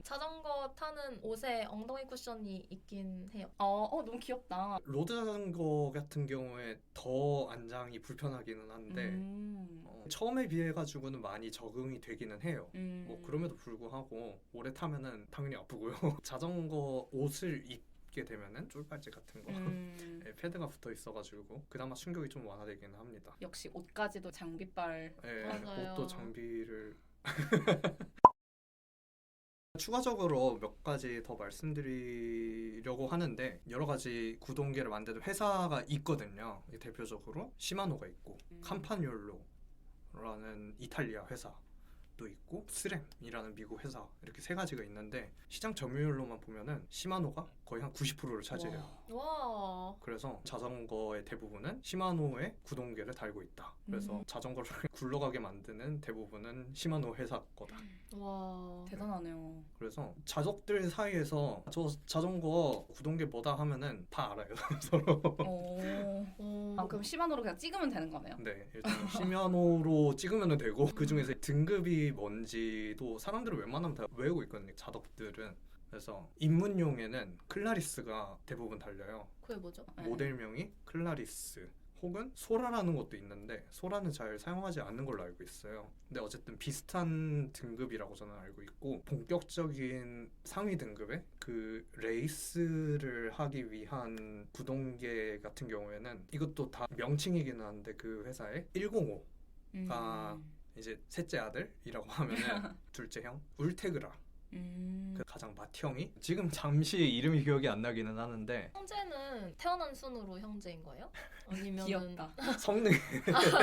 자전거 타는 옷에 엉덩이 쿠션이 있긴 해요. 너무 귀엽다. 로드 자전거 같은 경우에 더 안장이 불편하기는 한데 처음에 비해 가지고는 많이 적응이 되기는 해요. 뭐 그럼에도 불구하고 오래 타면은 당연히 아프고요. 자전거 옷을 입게 되면은 쫄바지 같은 거 네, 패드가 붙어 있어가지고 그나마 충격이 좀 완화되기는 합니다. 역시 옷까지도 장비빨. 네, 맞아요. 옷도 장비를 추가적으로 몇 가지 더 말씀드리려고 하는데 여러 가지 구동계를 만드는 회사가 있거든요. 대표적으로 시마노가 있고 캄파뉴올로라는 이탈리아 회사도 있고 스램이라는 미국 회사 이렇게 세 가지가 있는데 시장 점유율로만 보면은 시마노가 거의 한 90%를 차지해요. 와. 그래서 자전거의 대부분은 시마노의 구동계를 달고 있다. 그래서 자전거를 굴러가게 만드는 대부분은 시마노 회사 거다. 와. 대단하네요. 그래서 자족들 사이에서 저 자전거 구동계 뭐다 하면은 다 알아요. 서로. 그럼 시마노로 그냥 찍으면 되는 거네요? 네, 일단 시마노로 찍으면 되고 그 중에서 등급이 뭔지도 사람들은 웬만하면 다 외우고 있거든요. 자덕들은. 그래서 입문용에는 클라리스가 대부분 달려요. 그게 뭐죠? 모델명이 클라리스 혹은 소라라는 것도 있는데 소라는 잘 사용하지 않는 걸로 알고 있어요. 근데 어쨌든 비슷한 등급이라고 저는 알고 있고 본격적인 상위 등급의 그 레이스를 하기 위한 구동계 같은 경우에는 이것도 다 명칭이기는 한데 그 회사의 105가 이제 셋째 아들이라고 하면은 둘째 형 울테그라 그 가장 맏형이 지금 잠시 이름이 기억이 안 나기는 하는데 형제는 태어난 순으로 형제인 거예요? 아니면은 귀엽다. 성능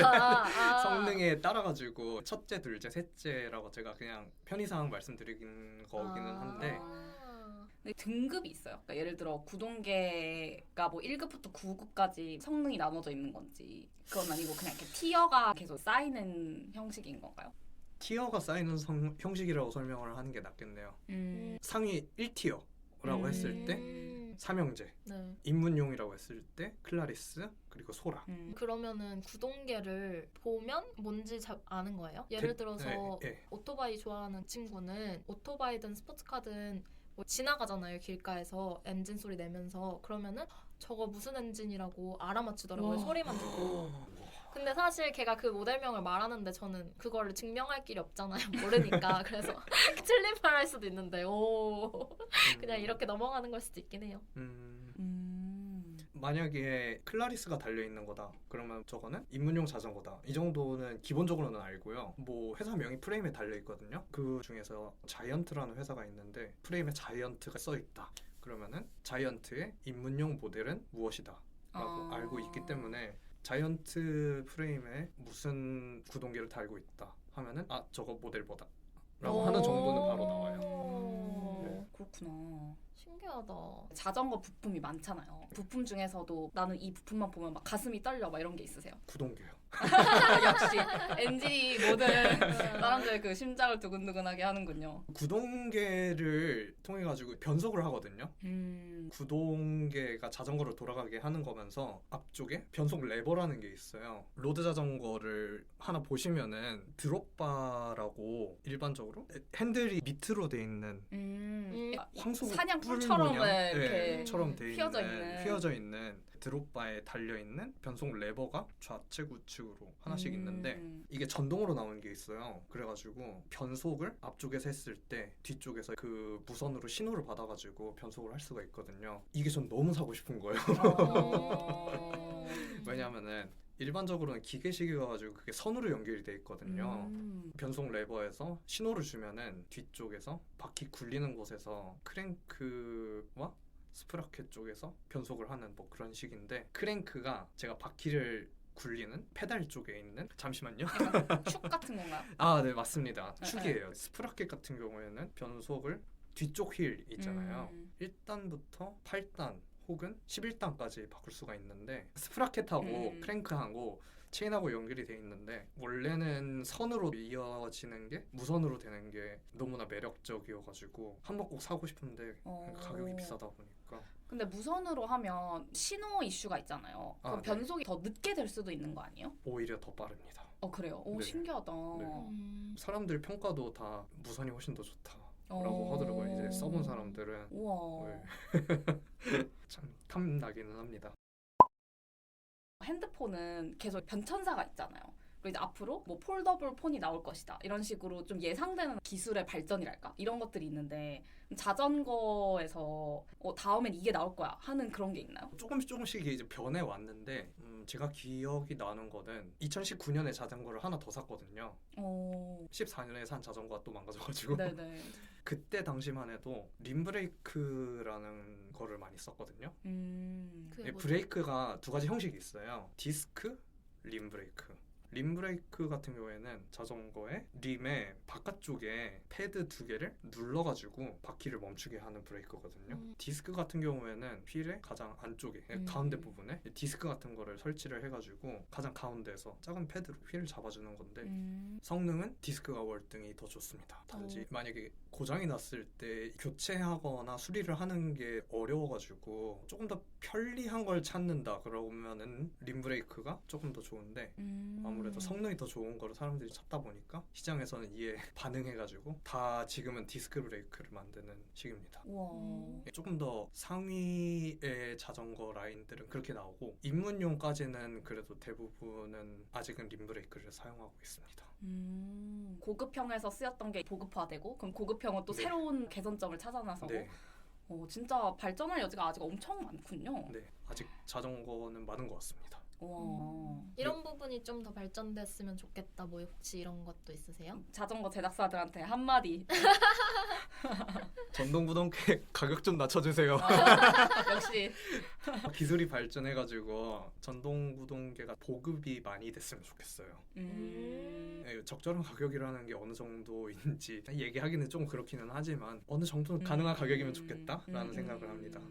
아. 성능에 따라가지고 첫째, 둘째, 셋째라고 제가 그냥 편의상 말씀드리긴 거기는 한데 근데 등급이 있어요. 그러니까 예를 들어 구동계가 뭐 1급부터 9급까지 성능이 나눠져 있는 건지 그건 아니고 그냥 이렇게 티어가 계속 쌓이는 형식인 건가요? 티어가 쌓이는 형식이라고 설명을 하는 게 낫겠네요. 상위 1티어라고 했을 때 삼형제, 네. 입문용이라고 했을 때 클라리스 그리고 소라. 그러면은 구동계를 보면 뭔지 아는 거예요? 예를 들어서 네. 오토바이 좋아하는 친구는 오토바이든 스포츠카든 뭐 지나가잖아요 길가에서 엔진 소리 내면서. 그러면은 저거 무슨 엔진이라고 알아맞히더라고요. 소리만 듣고. 근데 사실 걔가 그 모델명을 말하는데 저는 그거를 증명할 길이 없잖아요. 모르니까. 그래서 틀린 말 할 수도 있는데 그냥 이렇게 넘어가는 걸 수도 있긴 해요. 만약에 클라리스가 달려있는 거다 그러면 저거는 입문용 자전거다 이 정도는 기본적으로는 알고요. 뭐 회사명이 프레임에 달려있거든요. 그 중에서 자이언트라는 회사가 있는데 프레임에 자이언트가 써있다 그러면은 자이언트의 입문용 모델은 무엇이다 라고 알고 있기 때문에 자이언트 프레임에 무슨 구동계를 달고 있다 하면은 아 저거 모델 뭐다 라고 하는 정도는 바로 나와요. 네. 그렇구나. 신기하다. 자전거 부품이 많잖아요. 부품 중에서도 나는 이 부품만 보면 막 가슴이 떨려 막 이런 게 있으세요? 구동계요. 역시 엔진이 모든 사람들의 그 심장을 두근두근하게 하는군요. 구동계를 통해 가지고 변속을 하거든요. 구동계가 자전거를 돌아가게 하는 거면서 앞쪽에 변속 레버라는 게 있어요. 로드 자전거를 하나 보시면은 드롭바라고 일반적으로 핸들이 밑으로 돼 있는 황소 사냥뿔처럼 이렇게 처럼 돼 휘어져 있는 있는 드롭바에 달려 있는 변속 레버가 좌측 우측으로 하나씩 있는데 이게 전동으로 나오는 게 있어요. 그래가지고 변속을 앞쪽에서 했을 때 뒤쪽에서 그 무선으로 신호를 받아가지고 변속을 할 수가 있거든요. 이게 전 너무 사고 싶은 거예요. 왜냐하면은 일반적으로는 기계식이어가지고 그게 선으로 연결이 돼 있거든요. 변속 레버에서 신호를 주면은 뒤쪽에서 바퀴 굴리는 곳에서 크랭크와 스프라켓 쪽에서 변속을 하는 뭐 그런 식인데 크랭크가 제가 바퀴를 굴리는 페달 쪽에 있는 잠시만요. 축 같은 건가요? 아, 네 맞습니다. 네, 축이에요. 스프라켓 같은 경우에는 변속을 뒤쪽 휠 있잖아요. 1단부터 8단 혹은 11단까지 바꿀 수가 있는데 스프라켓하고 크랭크하고 체인하고 연결이 돼 있는데 원래는 선으로 이어지는 게 무선으로 되는 게 너무나 매력적이어가지고 한번 꼭 사고 싶은데 가격이 비싸다 보니까. 근데 무선으로 하면 신호 이슈가 있잖아요. 그럼 네. 변속이 더 늦게 될 수도 있는 거 아니에요? 오히려 더 빠릅니다. 그래요? 오, 네. 신기하다. 네. 사람들 평가도 다 무선이 훨씬 더 좋다라고 하더라고요. 이제 써본 사람들은. 우와. 네. 참 탐나기는 합니다. 핸드폰은 계속 변천사가 있잖아요. 그리고 이제 앞으로 뭐 폴더블 폰이 나올 것이다. 이런 식으로 좀 예상되는 기술의 발전이랄까? 이런 것들이 있는데 자전거에서 다음엔 이게 나올 거야 하는 그런 게 있나요? 조금씩 이제 변해 왔는데 제가 기억이 나는 거는 2019년에 자전거를 하나 더 샀거든요. 14년에 산 자전거가 또 망가져가지고 네네. 그때 당시만 해도 림브레이크라는 거를 많이 썼거든요. 그게 뭐죠? 브레이크가 두 가지 형식이 있어요. 디스크, 림브레이크. 림브레이크 같은 경우에는 자전거의 림의 바깥쪽에 패드 두 개를 눌러가지고 바퀴를 멈추게 하는 브레이크거든요. 디스크 같은 경우에는 휠의 가장 안쪽에 가운데 부분에 디스크 같은 거를 설치를 해가지고 가장 가운데에서 작은 패드로 휠을 잡아주는 건데 성능은 디스크가 월등히 더 좋습니다. 단지 만약에 고장이 났을 때 교체하거나 수리를 하는 게 어려워가지고 조금 더 편리한 걸 찾는다 그러면은 림브레이크가 조금 더 좋은데 아무래도 성능이 더 좋은 거를 사람들이 찾다 보니까 시장에서는 이에 반응해가지고 다 지금은 디스크 브레이크를 만드는 식입니다. 조금 더 상위의 자전거 라인들은 그렇게 나오고 입문용까지는 그래도 대부분은 아직은 림브레이크를 사용하고 있습니다. 고급형에서 쓰였던 게 보급화되고 그럼 고급형은 또 네. 새로운 개선점을 찾아 나서고 네. 진짜 발전할 여지가 아직 엄청 많군요. 네, 아직 자전거는 많은 것 같습니다. 이런 부분이 좀 더 발전됐으면 좋겠다. 뭐 혹시 이런 것도 있으세요? 자전거 제작사들한테 한마디. 전동구동계 가격 좀 낮춰주세요. 역시 기술이 발전해가지고 전동구동계가 보급이 많이 됐으면 좋겠어요. 네, 적절한 가격이라는 게 어느 정도인지 얘기하기는 좀 그렇기는 하지만 어느 정도는 가능한 가격이면 좋겠다라는 생각을 합니다.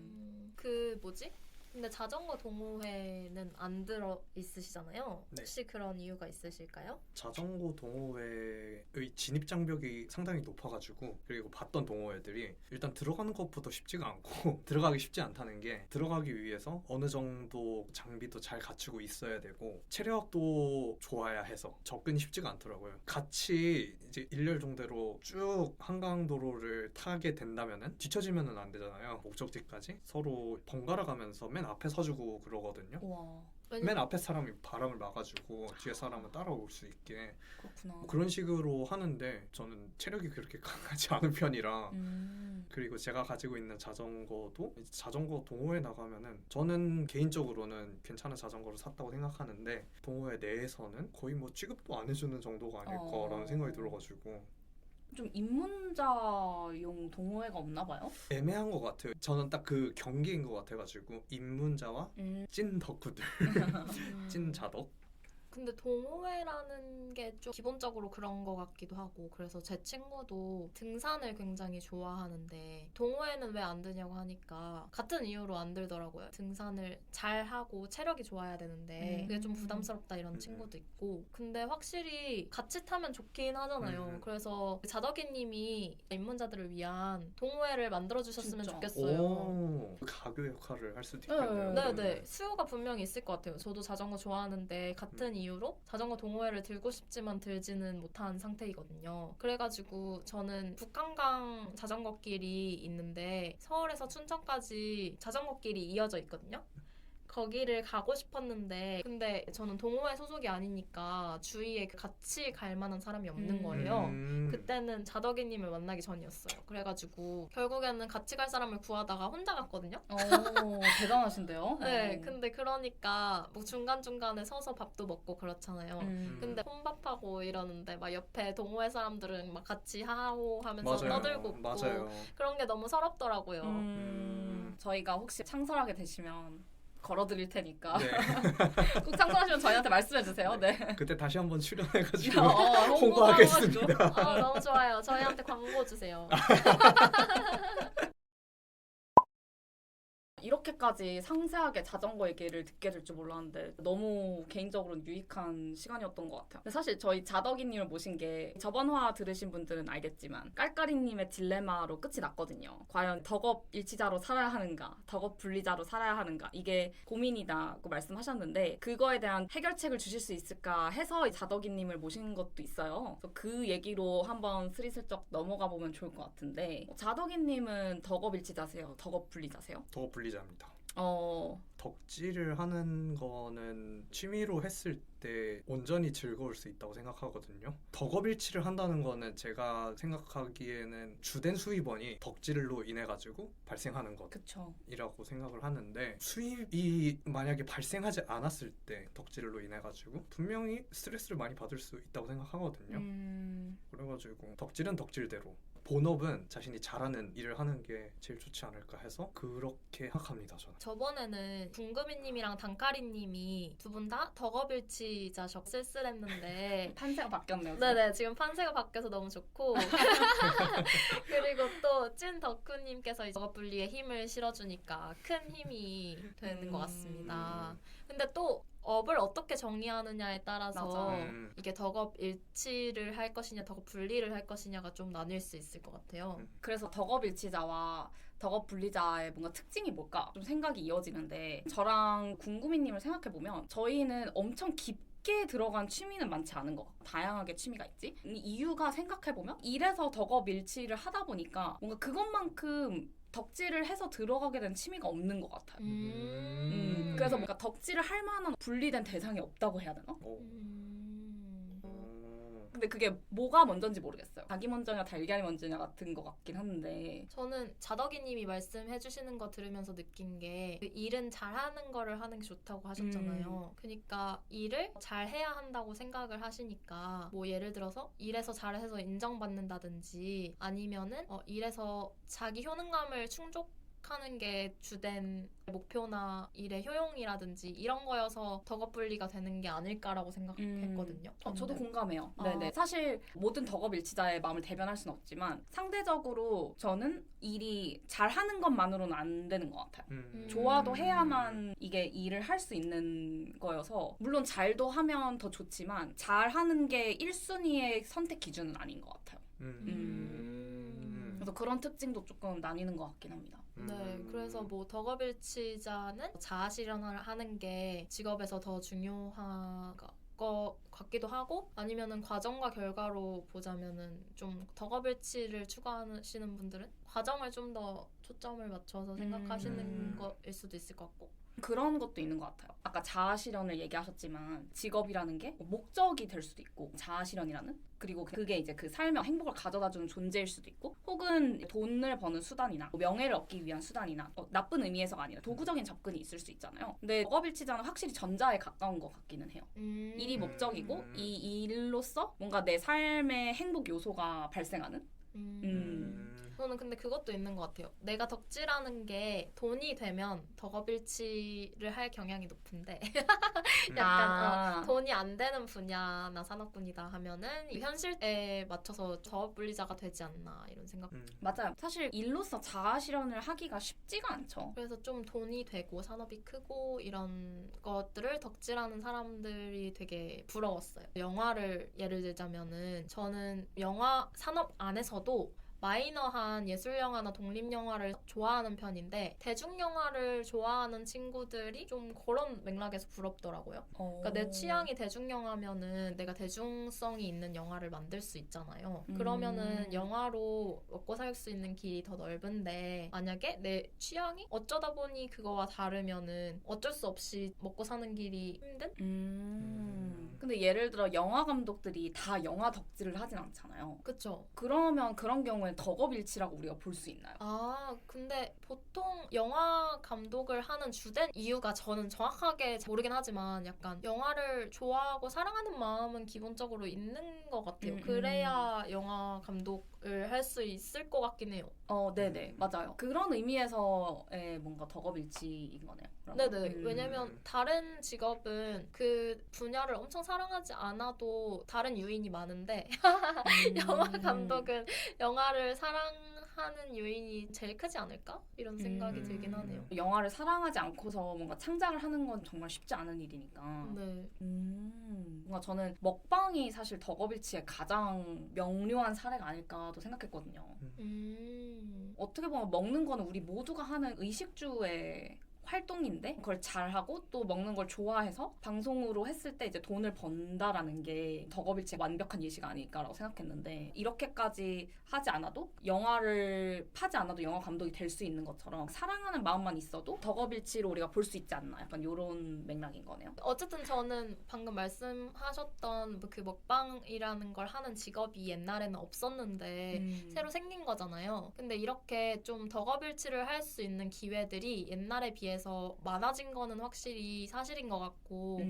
그 뭐지? 근데 자전거 동호회는 안 들어 있으시잖아요. 네. 혹시 그런 이유가 있으실까요? 자전거 동호회의 진입 장벽이 상당히 높아가지고 그리고 봤던 동호회들이 일단 들어가는 것부터 쉽지가 않고 들어가기 쉽지 않다는 게 들어가기 위해서 어느 정도 장비도 잘 갖추고 있어야 되고 체력도 좋아야 해서 접근이 쉽지가 않더라고요. 같이 이제 일렬종대로 쭉 한강도로를 타게 된다면은 뒤처지면은 안 되잖아요. 목적지까지 서로 번갈아 가면서 맨 앞에 서주고 그러거든요. 와, 맨 앞에 사람이 바람을 막아주고 뒤에 사람은 따라올 수 있게 그렇구나. 뭐 그런 식으로 하는데 저는 체력이 그렇게 강하지 않은 편이라 그리고 제가 가지고 있는 자전거도 이제 자전거 동호회 나가면은 저는 개인적으로는 괜찮은 자전거를 샀다고 생각하는데 동호회 내에서는 거의 뭐 취급도 안 해주는 정도가 아닐까라는 생각이 들어가지고 좀 입문자용 동호회가 없나 봐요? 애매한 것 같아요. 저는 딱 그 경계인 것 같아가지고 입문자와 찐 덕후들, 찐 자덕. 근데 동호회라는 게 좀 기본적으로 그런 것 같기도 하고 그래서 제 친구도 등산을 굉장히 좋아하는데 동호회는 왜 안 드냐고 하니까 같은 이유로 안 들더라고요. 등산을 잘하고 체력이 좋아야 되는데 그게 좀 부담스럽다 이런 친구도 있고 근데 확실히 같이 타면 좋긴 하잖아요. 그래서 자덕이님이 입문자들을 위한 동호회를 만들어주셨으면 진짜. 좋겠어요. 오, 가교 역할을 할 수도 있겠네요. 네네. 수요가 분명히 있을 것 같아요. 저도 자전거 좋아하는데 같은 이유로 자전거 동호회를 들고 싶지만 들지는 못한 상태이거든요. 그래가지고 저는 북한강 자전거길이 있는데 서울에서 춘천까지 자전거길이 이어져 있거든요. 거기를 가고 싶었는데 근데 저는 동호회 소속이 아니니까 주위에 같이 갈 만한 사람이 없는 거예요. 그때는 자덕이님을 만나기 전이었어요. 그래가지고 결국에는 같이 갈 사람을 구하다가 혼자 갔거든요. 오, 대단하신데요? 네, 근데 그러니까 뭐 중간중간에 서서 밥도 먹고 그렇잖아요. 근데 혼밥하고 이러는데 막 옆에 동호회 사람들은 막 같이 하하호 하면서 맞아요. 떠들고 있고 맞아요. 그런 게 너무 서럽더라고요. 저희가 혹시 창설하게 되시면 걸어드릴 테니까 네. 꼭 창설하시면 저희한테 말씀해주세요. 네. 그때 다시 한번 출연해가지고 홍보하겠습니다. 홍보하겠습니다. 너무 좋아요. 저희한테 광고 주세요. 이렇게까지 상세하게 자전거 얘기를 듣게 될 줄 몰랐는데 너무 개인적으로는 유익한 시간이었던 것 같아요. 근데 사실 저희 자덕이님을 모신 게 저번 화 들으신 분들은 알겠지만 깔깔이님의 딜레마로 끝이 났거든요. 과연 덕업 일치자로 살아야 하는가, 덕업 분리자로 살아야 하는가 이게 고민이다고 말씀하셨는데 그거에 대한 해결책을 주실 수 있을까 해서 자덕이님을 모신 것도 있어요. 그래서 그 얘기로 한번 스리슬쩍 넘어가 보면 좋을 것 같은데 자덕이님은 덕업 일치자세요? 덕업 분리자세요? 더 분리자입니다. 덕질을 하는 거는 취미로 했을 때 온전히 즐거울 수 있다고 생각하거든요. 덕업일치를 한다는 거는 제가 생각하기에는 주된 수입원이 덕질로 인해 가지고 발생하는 그쵸. 것이라고 생각을 하는데 수입이 만약에 발생하지 않았을 때 덕질로 인해 가지고 분명히 스트레스를 많이 받을 수 있다고 생각하거든요. 그래가지고 덕질은 덕질대로 본업은 자신이 잘하는 일을 하는 게 제일 좋지 않을까 해서 그렇게 생각합니다. 저는. 저번에는 궁금이님이랑 단까리님이 두 분 다 덕업일치자셔 쓸쓸했는데 판세가 바뀌었네요. 네네 지금 판세가 바뀌어서 너무 좋고 그리고 또 찐 덕후님께서 덕업 분리에 힘을 실어주니까 큰 힘이 되는 것 같습니다. 근데 또 업을 어떻게 정의하느냐에 따라서 이게 덕업 일치를 할 것이냐 덕업 분리를 할 것이냐가 좀 나뉠 수 있을 것 같아요. 그래서 덕업 일치자와 덕업 분리자의 뭔가 특징이 뭘까 좀 생각이 이어지는데 저랑 궁금이님을 생각해보면 저희는 엄청 깊게 들어간 취미는 많지 않은 것 같아요. 다양하게 취미가 있지. 이 이유가 생각해보면 일에서 덕업 일치를 하다 보니까 뭔가 그것만큼 덕질을 해서 들어가게 된 취미가 없는 것 같아요. 그래서 뭔가 덕질을 할 만한 분리된 대상이 없다고 해야 되나? 근데 그게 뭐가 먼저인지 모르겠어요. 닭이 먼저냐 달걀이 먼저냐 같은 것 같긴 한데 저는 자덕이님이 말씀해주시는 거 들으면서 느낀 게 그 일은 잘하는 거를 하는 게 좋다고 하셨잖아요. 그러니까 일을 잘해야 한다고 생각을 하시니까 뭐 예를 들어서 일에서 잘해서 인정받는다든지 아니면은 일에서 자기 효능감을 하는 게 주된 목표나 일의 효용이라든지 이런 거여서 덕업분리가 되는 게 아닐까라고 생각했거든요. 저도 공감해요. 아. 네네. 사실 모든 덕업일치자의 마음을 대변할 수는 없지만 상대적으로 저는 일이 잘하는 것만으로는 안 되는 것 같아요. 좋아도 해야만 이게 일을 할 수 있는 거여서 물론 잘도 하면 더 좋지만 잘하는 게 1순위의 선택 기준은 아닌 것 같아요. 그래서 그런 특징도 조금 나뉘는 것 같긴 합니다. 네, 그래서 뭐 덕업일치자는 자아실현을 하는 게 직업에서 더 중요한 것 같기도 하고 아니면은 과정과 결과로 보자면은 좀 덕업일치를 추구하시는 분들은 과정을 좀 더 초점을 맞춰서 생각하시는 거일 수도 있을 것 같고 그런 것도 있는 것 같아요. 아까 자아실현을 얘기하셨지만 직업이라는 게 목적이 될 수도 있고 자아실현이라는 그리고 그게 이제 그 삶의 행복을 가져다주는 존재일 수도 있고 혹은 돈을 버는 수단이나 명예를 얻기 위한 수단이나 나쁜 의미에서가 아니라 도구적인 접근이 있을 수 있잖아요. 근데 덕업일치자는 확실히 전자에 가까운 것 같기는 해요. 일이 목적이고 이 일로서 뭔가 내 삶의 행복 요소가 발생하는 저는 근데 그것도 있는 것 같아요. 내가 덕질하는 게 돈이 되면 덕업일치를 할 경향이 높은데 약간 돈이 안 되는 분야나 산업군이다 하면은 이 현실에 맞춰서 덕업분리자가 되지 않나 이런 생각. 맞아요. 사실 일로서 자아실현을 하기가 쉽지가 않죠. 그래서 좀 돈이 되고 산업이 크고 이런 것들을 덕질하는 사람들이 되게 부러웠어요. 영화를 예를 들자면은 저는 영화 산업 안에서도 마이너한 예술영화나 독립영화를 좋아하는 편인데 대중영화를 좋아하는 친구들이 좀 그런 맥락에서 부럽더라고요. 그러니까 내 취향이 대중영화면은 내가 대중성이 있는 영화를 만들 수 있잖아요. 그러면은 영화로 먹고 살 수 있는 길이 더 넓은데 만약에 내 취향이 어쩌다 보니 그거와 다르면은 어쩔 수 없이 먹고 사는 길이 힘든? 근데 예를 들어 영화 감독들이 다 영화 덕질을 하진 않잖아요. 그쵸. 그러면 그런 경우에 덕업일치라고 우리가 볼 수 있나요? 아, 근데 보통 영화 감독을 하는 주된 이유가 저는 정확하게 모르긴 하지만 약간 영화를 좋아하고 사랑하는 마음은 기본적으로 있는 것 같아요. 그래야 영화 감독을 할 수 있을 것 같긴 해요. 네네. 맞아요. 그런 의미에서의 뭔가 덕업일치인 거네요. 네네. 왜냐면 다른 직업은 그 분야를 엄청 사랑하지 않아도 다른 요인이 많은데 영화 감독은 영화를 사랑하는 요인이 제일 크지 않을까? 이런 생각이 들긴 하네요. 영화를 사랑하지 않고서 뭔가 창작을 하는 건 정말 쉽지 않은 일이니까. 네. 뭔가 저는 먹방이 사실 덕업일치의 가장 명료한 사례가 아닐까도 생각했거든요. 어떻게 보면 먹는 거는 우리 모두가 하는 의식주의 활동인데 그걸 잘하고 또 먹는 걸 좋아해서 방송으로 했을 때 이제 돈을 번다라는 게 덕업일치의 완벽한 예시가 아닐까라고 생각했는데 이렇게까지 하지 않아도 영화를 파지 않아도 영화 감독이 될 수 있는 것처럼 사랑하는 마음만 있어도 덕업일치로 우리가 볼 수 있지 않나 약간 이런 맥락인 거네요. 어쨌든 저는 방금 말씀하셨던 그 먹방이라는 걸 하는 직업이 옛날에는 없었는데 새로 생긴 거잖아요. 근데 이렇게 좀 덕업일치를 할 수 있는 기회들이 옛날에 비해서 많아진 거는 확실히 사실인 것 같고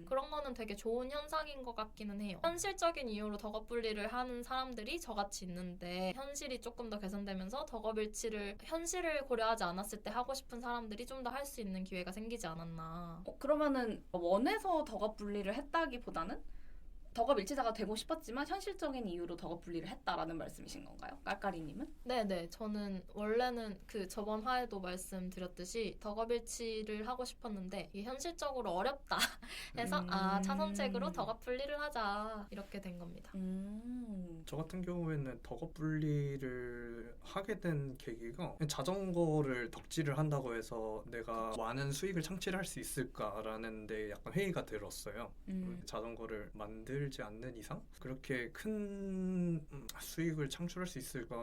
그런 거는 되게 좋은 현상인 것 같기는 해요. 현실적인 이유로 덕업분리를 하는 사람들이 저같이 있는데 현실이 조금 더 개선되면서 덕업일치를 현실을 고려하지 않았을 때 하고 싶은 사람들이 좀 더 할 수 있는 기회가 생기지 않았나. 그러면은 원해서 덕업분리를 했다기보다는 덕업일치자가 되고 싶었지만 현실적인 이유로 덕업분리를 했다라는 말씀이신 건가요? 깔깔이님은? 네네. 저는 원래는 그 저번 화에도 말씀드렸듯이 덕업일치를 하고 싶었는데 이게 현실적으로 어렵다 해서 차선책으로 덕업분리를 하자 이렇게 된 겁니다. 저 같은 경우에는 덕업분리를 하게 된 계기가 자전거를 덕질을 한다고 해서 내가 많은 수익을 창출할 수 있을까라는 데 약간 회의가 들었어요. 자전거를 만들지 않는 이상 그렇게 큰 수익을 창출할 수 있을까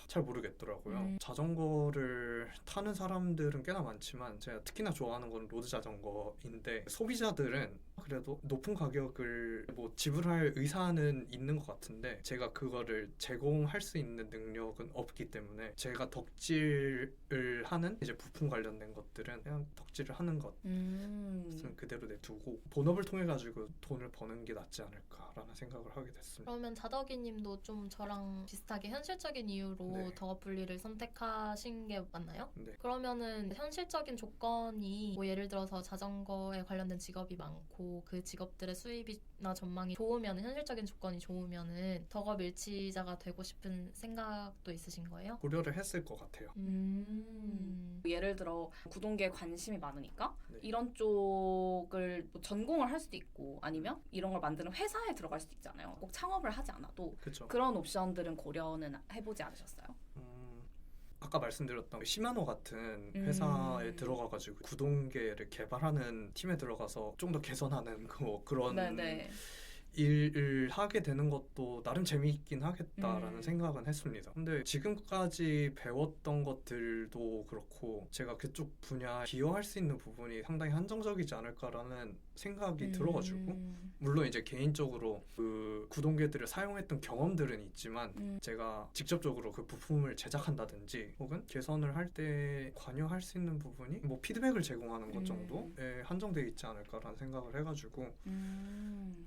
잘 모르겠더라고요. 자전거를 타는 사람들은 꽤나 많지만 제가 특히나 좋아하는 건 로드 자전거인데 소비자들은 그래도 높은 가격을 뭐 지불할 의사는 있는 것 같은데 제가 그거를 제공할 수 있는 능력은 없기 때문에 제가 덕질을 하는 이제 부품 관련된 것들은 그냥 덕질을 하는 것은 그대로 내두고 본업을 통해 가지고 돈을 버는 게 낫지 않을까라는 생각을 하게 됐습니다. 그러면 자덕이님도 좀 저랑 비슷하게 현실적인 이유로 네. 덕업분리를 선택하신 게 맞나요? 네. 그러면은 현실적인 조건이 뭐 예를 들어서 자전거에 관련된 직업이 많고 그 직업들의 수입이나 전망이 좋으면 현실적인 조건이 좋으면은 덕업 일치자가 되고 싶은 생각도 있으신 거예요? 고려를 했을 것 같아요. 예를 들어 구동계에 관심이 많으니까 네. 이런 쪽을 뭐 전공을 할 수도 있고 아니면 이런 걸 만드는 회사에 들어갈 수도 있잖아요. 꼭 창업을 하지 않아도 그렇죠. 그런 옵션들은 고려는 해보지 않으셨어요? 아까 말씀드렸던 시마노 같은 회사에 들어가가지고 구동계를 개발하는 팀에 들어가서 좀 더 개선하는 그런 네네. 일을 하게 되는 것도 나름 재미있긴 하겠다라는 생각은 했습니다. 근데 지금까지 배웠던 것들도 그렇고 제가 그쪽 분야에 기여할 수 있는 부분이 상당히 한정적이지 않을까라는 생각이 들어가지고 물론 이제 개인적으로 그 구동계들을 사용했던 경험들은 있지만 제가 직접적으로 그 부품을 제작한다든지 혹은 개선을 할 때 관여할 수 있는 부분이 뭐 피드백을 제공하는 것 정도에 한정되어 있지 않을까라는 생각을 해가지고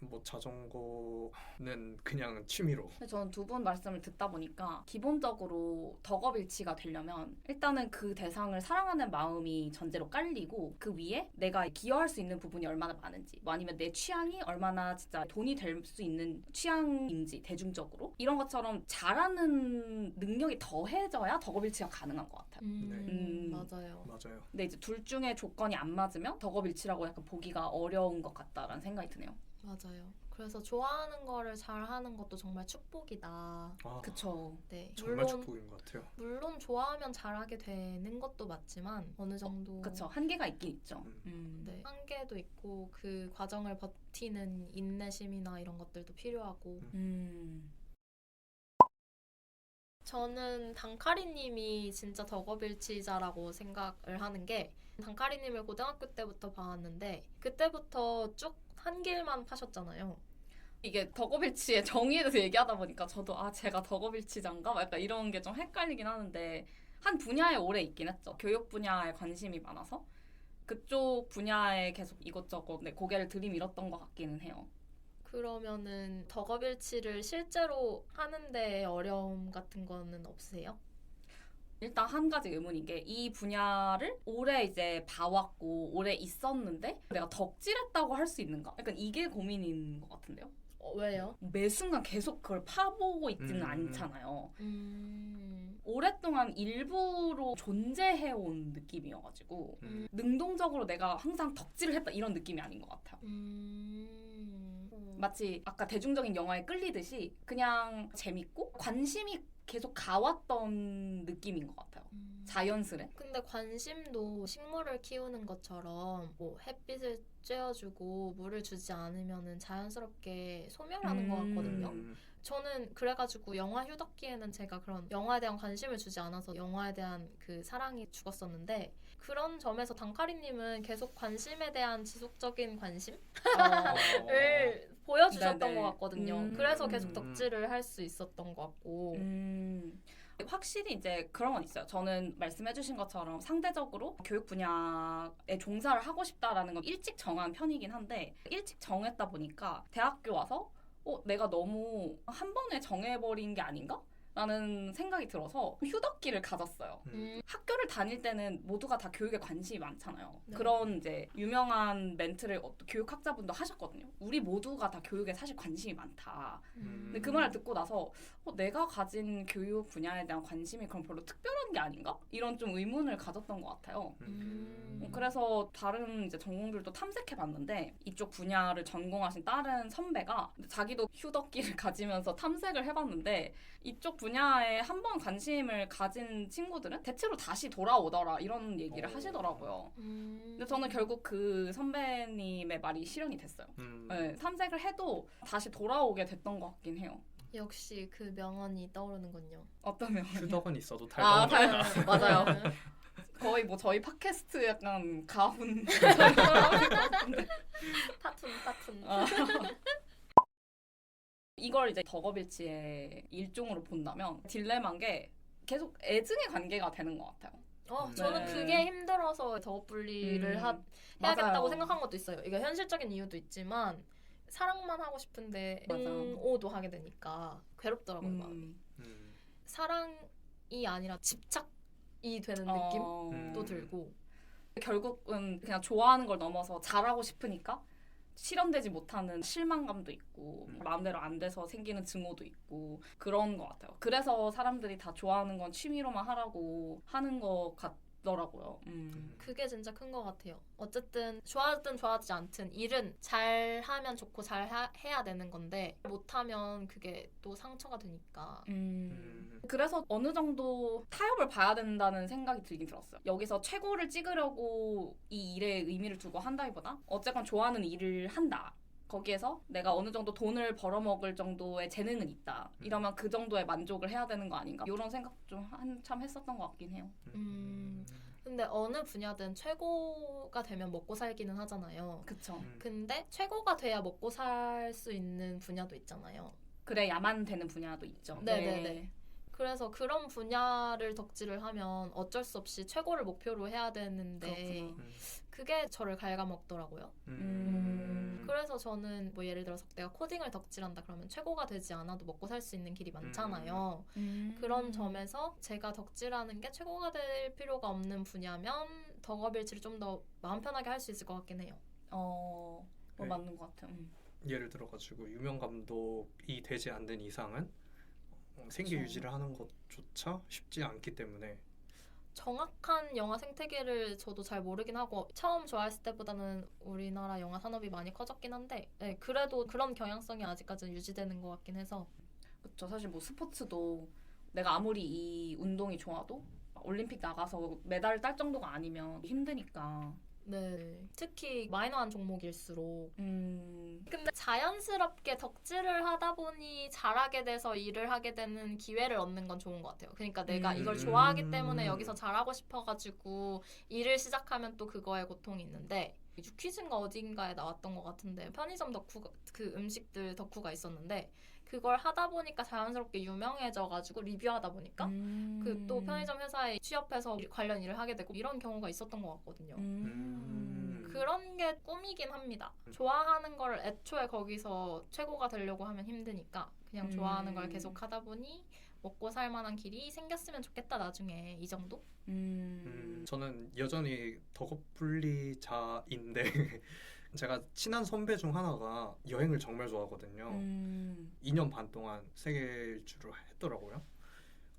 뭐 자전거는 그냥 취미로. 근데 저는 두 분 말씀을 듣다 보니까 기본적으로 덕업일치가 되려면 일단은 그 대상을 사랑하는 마음이 전제로 깔리고 그 위에 내가 기여할 수 있는 부분이 얼마나 많은지 뭐 아니면 내 취향이 얼마나 진짜 돈이 될 수 있는 취향인지 대중적으로 이런 것처럼 잘하는 능력이 더해져야 덕업일치가 가능한 것 같아요. 맞아요. 맞아요. 근데 이제 둘 중에 조건이 안 맞으면 덕업일치라고 약간 보기가 어려운 것 같다라는 생각이 드네요. 맞아요. 그래서 좋아하는 거를 잘하는 것도 정말 축복이다. 아, 그쵸. 네. 정말 축복인 것 같아요. 물론 좋아하면 잘하게 되는 것도 맞지만 어느 정도 그쵸. 한계가 있긴 있죠. 네, 한계도 있고 그 과정을 버티는 인내심이나 이런 것들도 필요하고 저는 단카리님이 진짜 덕업일치자라고 생각을 하는 게 단카리님을 고등학교 때부터 봐왔는데 그때부터 쭉 한 길만 파셨잖아요. 이게 덕업일치의 정의에 대해서 얘기하다 보니까 저도 제가 덕업일치자인가? 약간 이런 게 좀 헷갈리긴 하는데 한 분야에 오래 있긴 했죠. 교육 분야에 관심이 많아서 그쪽 분야에 계속 이것저것 고개를 들이밀었던 것 같기는 해요. 그러면은 덕업일치를 실제로 하는데 어려움 같은 거는 없으세요? 일단 한 가지 의문인 게 이 분야를 오래 이제 봐왔고 오래 있었는데 내가 덕질했다고 할 수 있는가? 약간 이게 고민인 것 같은데요. 왜요? 매 순간 계속 그걸 파보고 있지는 않잖아요. 음. 오랫동안 일부로 존재해온 느낌이어가지고 능동적으로 내가 항상 덕질을 했다 이런 느낌이 아닌 것 같아요. 마치 아까 대중적인 영화에 끌리듯이 그냥 재밌고 관심이 계속 가왔던 느낌인 것 같아요. 자연스레. 근데 관심도 식물을 키우는 것처럼 뭐 햇빛을 쬐어주고 물을 주지 않으면은 자연스럽게 소멸하는 것 같거든요. 저는 그래가지고 영화 휴덕기에는 제가 그런 영화에 대한 관심을 주지 않아서 영화에 대한 그 사랑이 죽었었는데 그런 점에서 단카리님은 계속 관심에 대한 지속적인 관심을 보여주셨던 네네. 것 같거든요. 그래서 계속 덕질을 할 수 있었던 것 같고 확실히 이제 그런 건 있어요. 저는 말씀해주신 것처럼 상대적으로 교육 분야에 종사를 하고 싶다라는 건 일찍 정한 편이긴 한데 일찍 정했다 보니까 대학교 와서 내가 너무 한 번에 정해버린 게 아닌가? 라는 생각이 들어서 휴덕기를 가졌어요. 학교를 다닐 때는 모두가 다 교육에 관심이 많잖아요. 네. 그런 이제 유명한 멘트를 교육학자분도 하셨거든요. 우리 모두가 다 교육에 사실 관심이 많다. 근데 그 말을 듣고 나서 내가 가진 교육 분야에 대한 관심이 그럼 별로 특별한 게 아닌가? 이런 좀 의문을 가졌던 것 같아요. 그래서 다른 이제 전공들도 탐색해봤는데 이쪽 분야를 전공하신 다른 선배가 자기도 휴덕기를 가지면서 탐색을 해봤는데 이쪽 분야에 한 번 관심을 가진 친구들은 대체로 다시 돌아오더라 이런 얘기를 하시더라고요. 근데 저는 결국 그 선배님의 말이 실현이 됐어요. 네, 탐색을 해도 다시 돌아오게 됐던 것 같긴 해요. 역시 그 명언이 떠오르는군요. 어떤 면에요? 휴덕은 있어도 아, 달덩어리다. 맞아요. 거의 뭐 저희 팟캐스트 약간 가훈 파툰. 이걸 이제 덕업일치의 일종으로 본다면 딜레마인 게 계속 애증의 관계가 되는 것 같아요. 저는 네. 그게 힘들어서 덕업 분리를 해야겠다고 맞아요. 생각한 것도 있어요. 이게 현실적인 이유도 있지만 사랑만 하고 싶은데 맞아. 오도 하게 되니까 괴롭더라고요. 마음이. 사랑이 아니라 집착이 되는 느낌도 들고. 결국은 그냥 좋아하는 걸 넘어서 잘하고 싶으니까 실현되지 못하는 실망감도 있고 마음대로 안 돼서 생기는 증오도 있고 그런 것 같아요. 그래서 사람들이 다 좋아하는 건 취미로만 하라고 하는 것 같더라고요. 그게 진짜 큰 것 같아요. 어쨌든 좋아하든 좋아하지 않든 일은 잘하면 좋고 잘 해야 되는 건데 못하면 그게 또 상처가 되니까. 그래서 어느 정도 타협을 봐야 된다는 생각이 들긴 들었어요. 여기서 최고를 찍으려고 이 일에 의미를 두고 한다기보다 어쨌건 좋아하는 일을 한다. 거기에서 내가 어느 정도 돈을 벌어먹을 정도의 재능은 있다. 이러면 그 정도의 만족을 해야 되는 거 아닌가. 이런 생각 좀 한참 했었던 것 같긴 해요. 근데 어느 분야든 최고가 되면 먹고 살기는 하잖아요. 그쵸. 근데 최고가 돼야 먹고 살 수 있는 분야도 있잖아요. 그래야만 되는 분야도 있죠. 네네네. 그래서 그런 분야를 덕질을 하면 어쩔 수 없이 최고를 목표로 해야 되는데 그렇구나. 그게 저를 갉아먹더라고요. 그래서 저는 뭐 예를 들어서 내가 코딩을 덕질한다 그러면 최고가 되지 않아도 먹고 살 수 있는 길이 많잖아요. 그런 점에서 제가 덕질하는 게 최고가 될 필요가 없는 분야면 덕업일치를 좀 더 마음 편하게 할 수 있을 것 같긴 해요. 네. 맞는 것 같아요. 예를 들어가지고 유명 감독이 되지 않는 이상은 생계 그쵸. 유지를 하는 것조차 쉽지 않기 때문에 정확한 영화 생태계를 저도 잘 모르긴 하고 처음 좋아했을 때보다는 우리나라 영화 산업이 많이 커졌긴 한데 네, 그래도 그런 경향성이 아직까지는 유지되는 것 같긴 해서 그렇죠. 사실 뭐 스포츠도 내가 아무리 이 운동이 좋아도 올림픽 나가서 메달 딸 정도가 아니면 힘드니까. 네 특히 마이너한 종목일수록 근데 자연스럽게 덕질을 하다 보니 잘하게 돼서 일을 하게 되는 기회를 얻는 건 좋은 것 같아요. 그러니까 내가 이걸 좋아하기 때문에 여기서 잘하고 싶어가지고 일을 시작하면 또 그거에 고통이 있는데 유퀴즈인가 어딘가에 나왔던 것 같은데 편의점 덕후 그 음식들 덕후가 있었는데 그걸 하다 보니까 자연스럽게 유명해져가지고 리뷰하다 보니까 그 또 편의점 회사에 취업해서 관련 일을 하게 되고 이런 경우가 있었던 것 같거든요. 그런 게 꿈이긴 합니다. 좋아하는 걸 애초에 거기서 최고가 되려고 하면 힘드니까 그냥 좋아하는 걸 계속 하다 보니 먹고 살 만한 길이 생겼으면 좋겠다 나중에 이 정도? 저는 여전히 덕업분리자인데 제가 친한 선배 중 하나가 여행을 정말 좋아하거든요. 2년 반 동안 세계 일주를 했더라고요.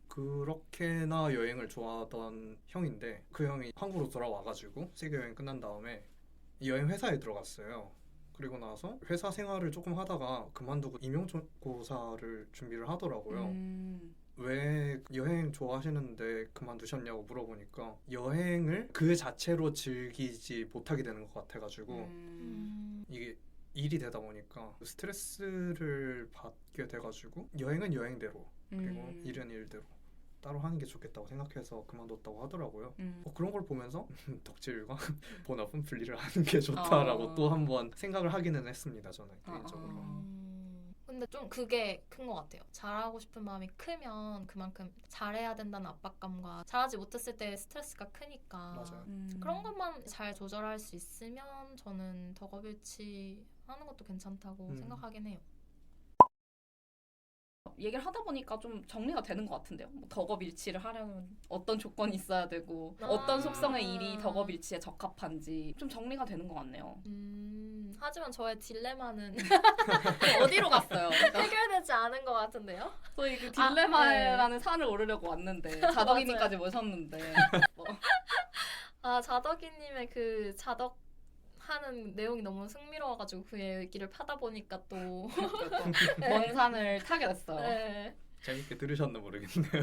그렇게나 여행을 좋아하던 형인데 그 형이 한국으로 돌아와가지고 세계 여행 끝난 다음에 여행 회사에 들어갔어요. 그리고 나서 회사 생활을 조금 하다가 그만두고 임용고사를 준비를 하더라고요. 왜 여행 좋아하시는데 그만두셨냐고 물어보니까 여행을 그 자체로 즐기지 못하게 되는 것 같아가지고 이게 일이 되다 보니까 스트레스를 받게 돼가지고 여행은 여행대로 그리고 일은 일대로 따로 하는 게 좋겠다고 생각해서 그만뒀다고 하더라고요. 그런 걸 보면서 덕질과 본업은 분리를 하는 게 좋다라고 또 한번 생각을 하기는 했습니다. 저는 개인적으로. 근데 좀 그게 큰 것 같아요. 잘하고 싶은 마음이 크면 그만큼 잘해야 된다는 압박감과 잘하지 못했을 때 스트레스가 크니까 맞아요. 그런 것만 잘 조절할 수 있으면 저는 덕업일치 하는 것도 괜찮다고 생각하긴 해요. 얘기를 하다 보니까 좀 정리가 되는 것 같은데요. 뭐 덕업일치를 하려면 어떤 조건이 있어야 되고 어떤 속성의 일이 덕업일치에 적합한지 좀 정리가 되는 것 같네요. 하지만 저의 딜레마는 어디로 갔어요? 해결되지 않은 것 같은데요? 저희 그 딜레마라는 산을 오르려고 왔는데 자덕이님까지 모셨는데 자덕이님의 그 자덕 하는 내용이 너무 흥미로워가지고 그 얘기를 파다 보니까 또 먼 산을 타게 됐어요. 네. 재밌게 들으셨나 모르겠네요.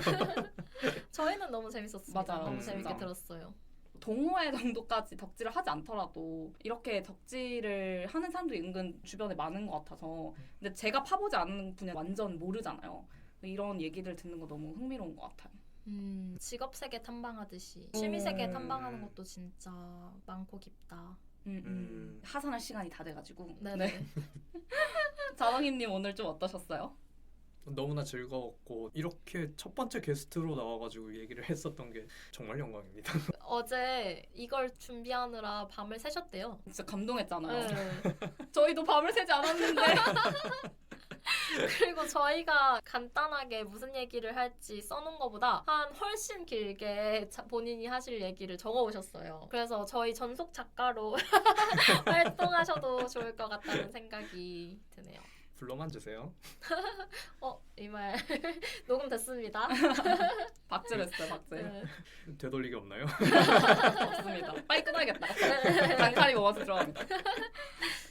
저희는 너무 재밌었습니다. 맞아요. 너무 재밌게 진짜. 들었어요. 동호회 정도까지 덕질을 하지 않더라도 이렇게 덕질을 하는 사람들이 은근 주변에 많은 것 같아서 근데 제가 파보지 않는 분야 완전 모르잖아요. 이런 얘기들 듣는 거 너무 흥미로운 것 같아요. 직업 세계 탐방하듯이 취미 세계 탐방하는 것도 진짜 많고 깊다. 하산할 시간이 다 돼가지고. 네네. 자랑이님 오늘 좀 어떠셨어요? 너무나 즐거웠고 이렇게 첫 번째 게스트로 나와가지고 얘기를 했었던 게 정말 영광입니다. 어제 이걸 준비하느라 밤을 새셨대요. 진짜 감동했잖아요. 네. 저희도 밤을 새지 않았는데. 그리고 저희가 간단하게 무슨 얘기를 할지 써놓은 것보다 한 훨씬 길게 본인이 하실 얘기를 적어오셨어요. 그래서 저희 전속 작가로 활동하셔도 좋을 것 같다는 생각이 드네요. 불러만 주세요. 이 말 녹음됐습니다. 박제했어요, 박제. 네. 되돌리기 없나요? 없습니다. 빨리 끊어야겠다. 단칼이 먹어서 들어갑니다.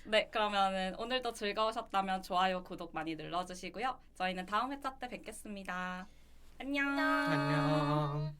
네, 그러면은 오늘도 즐거우셨다면 좋아요, 구독 많이 눌러주시고요. 저희는 다음 회차 때 뵙겠습니다. 안녕. 안녕.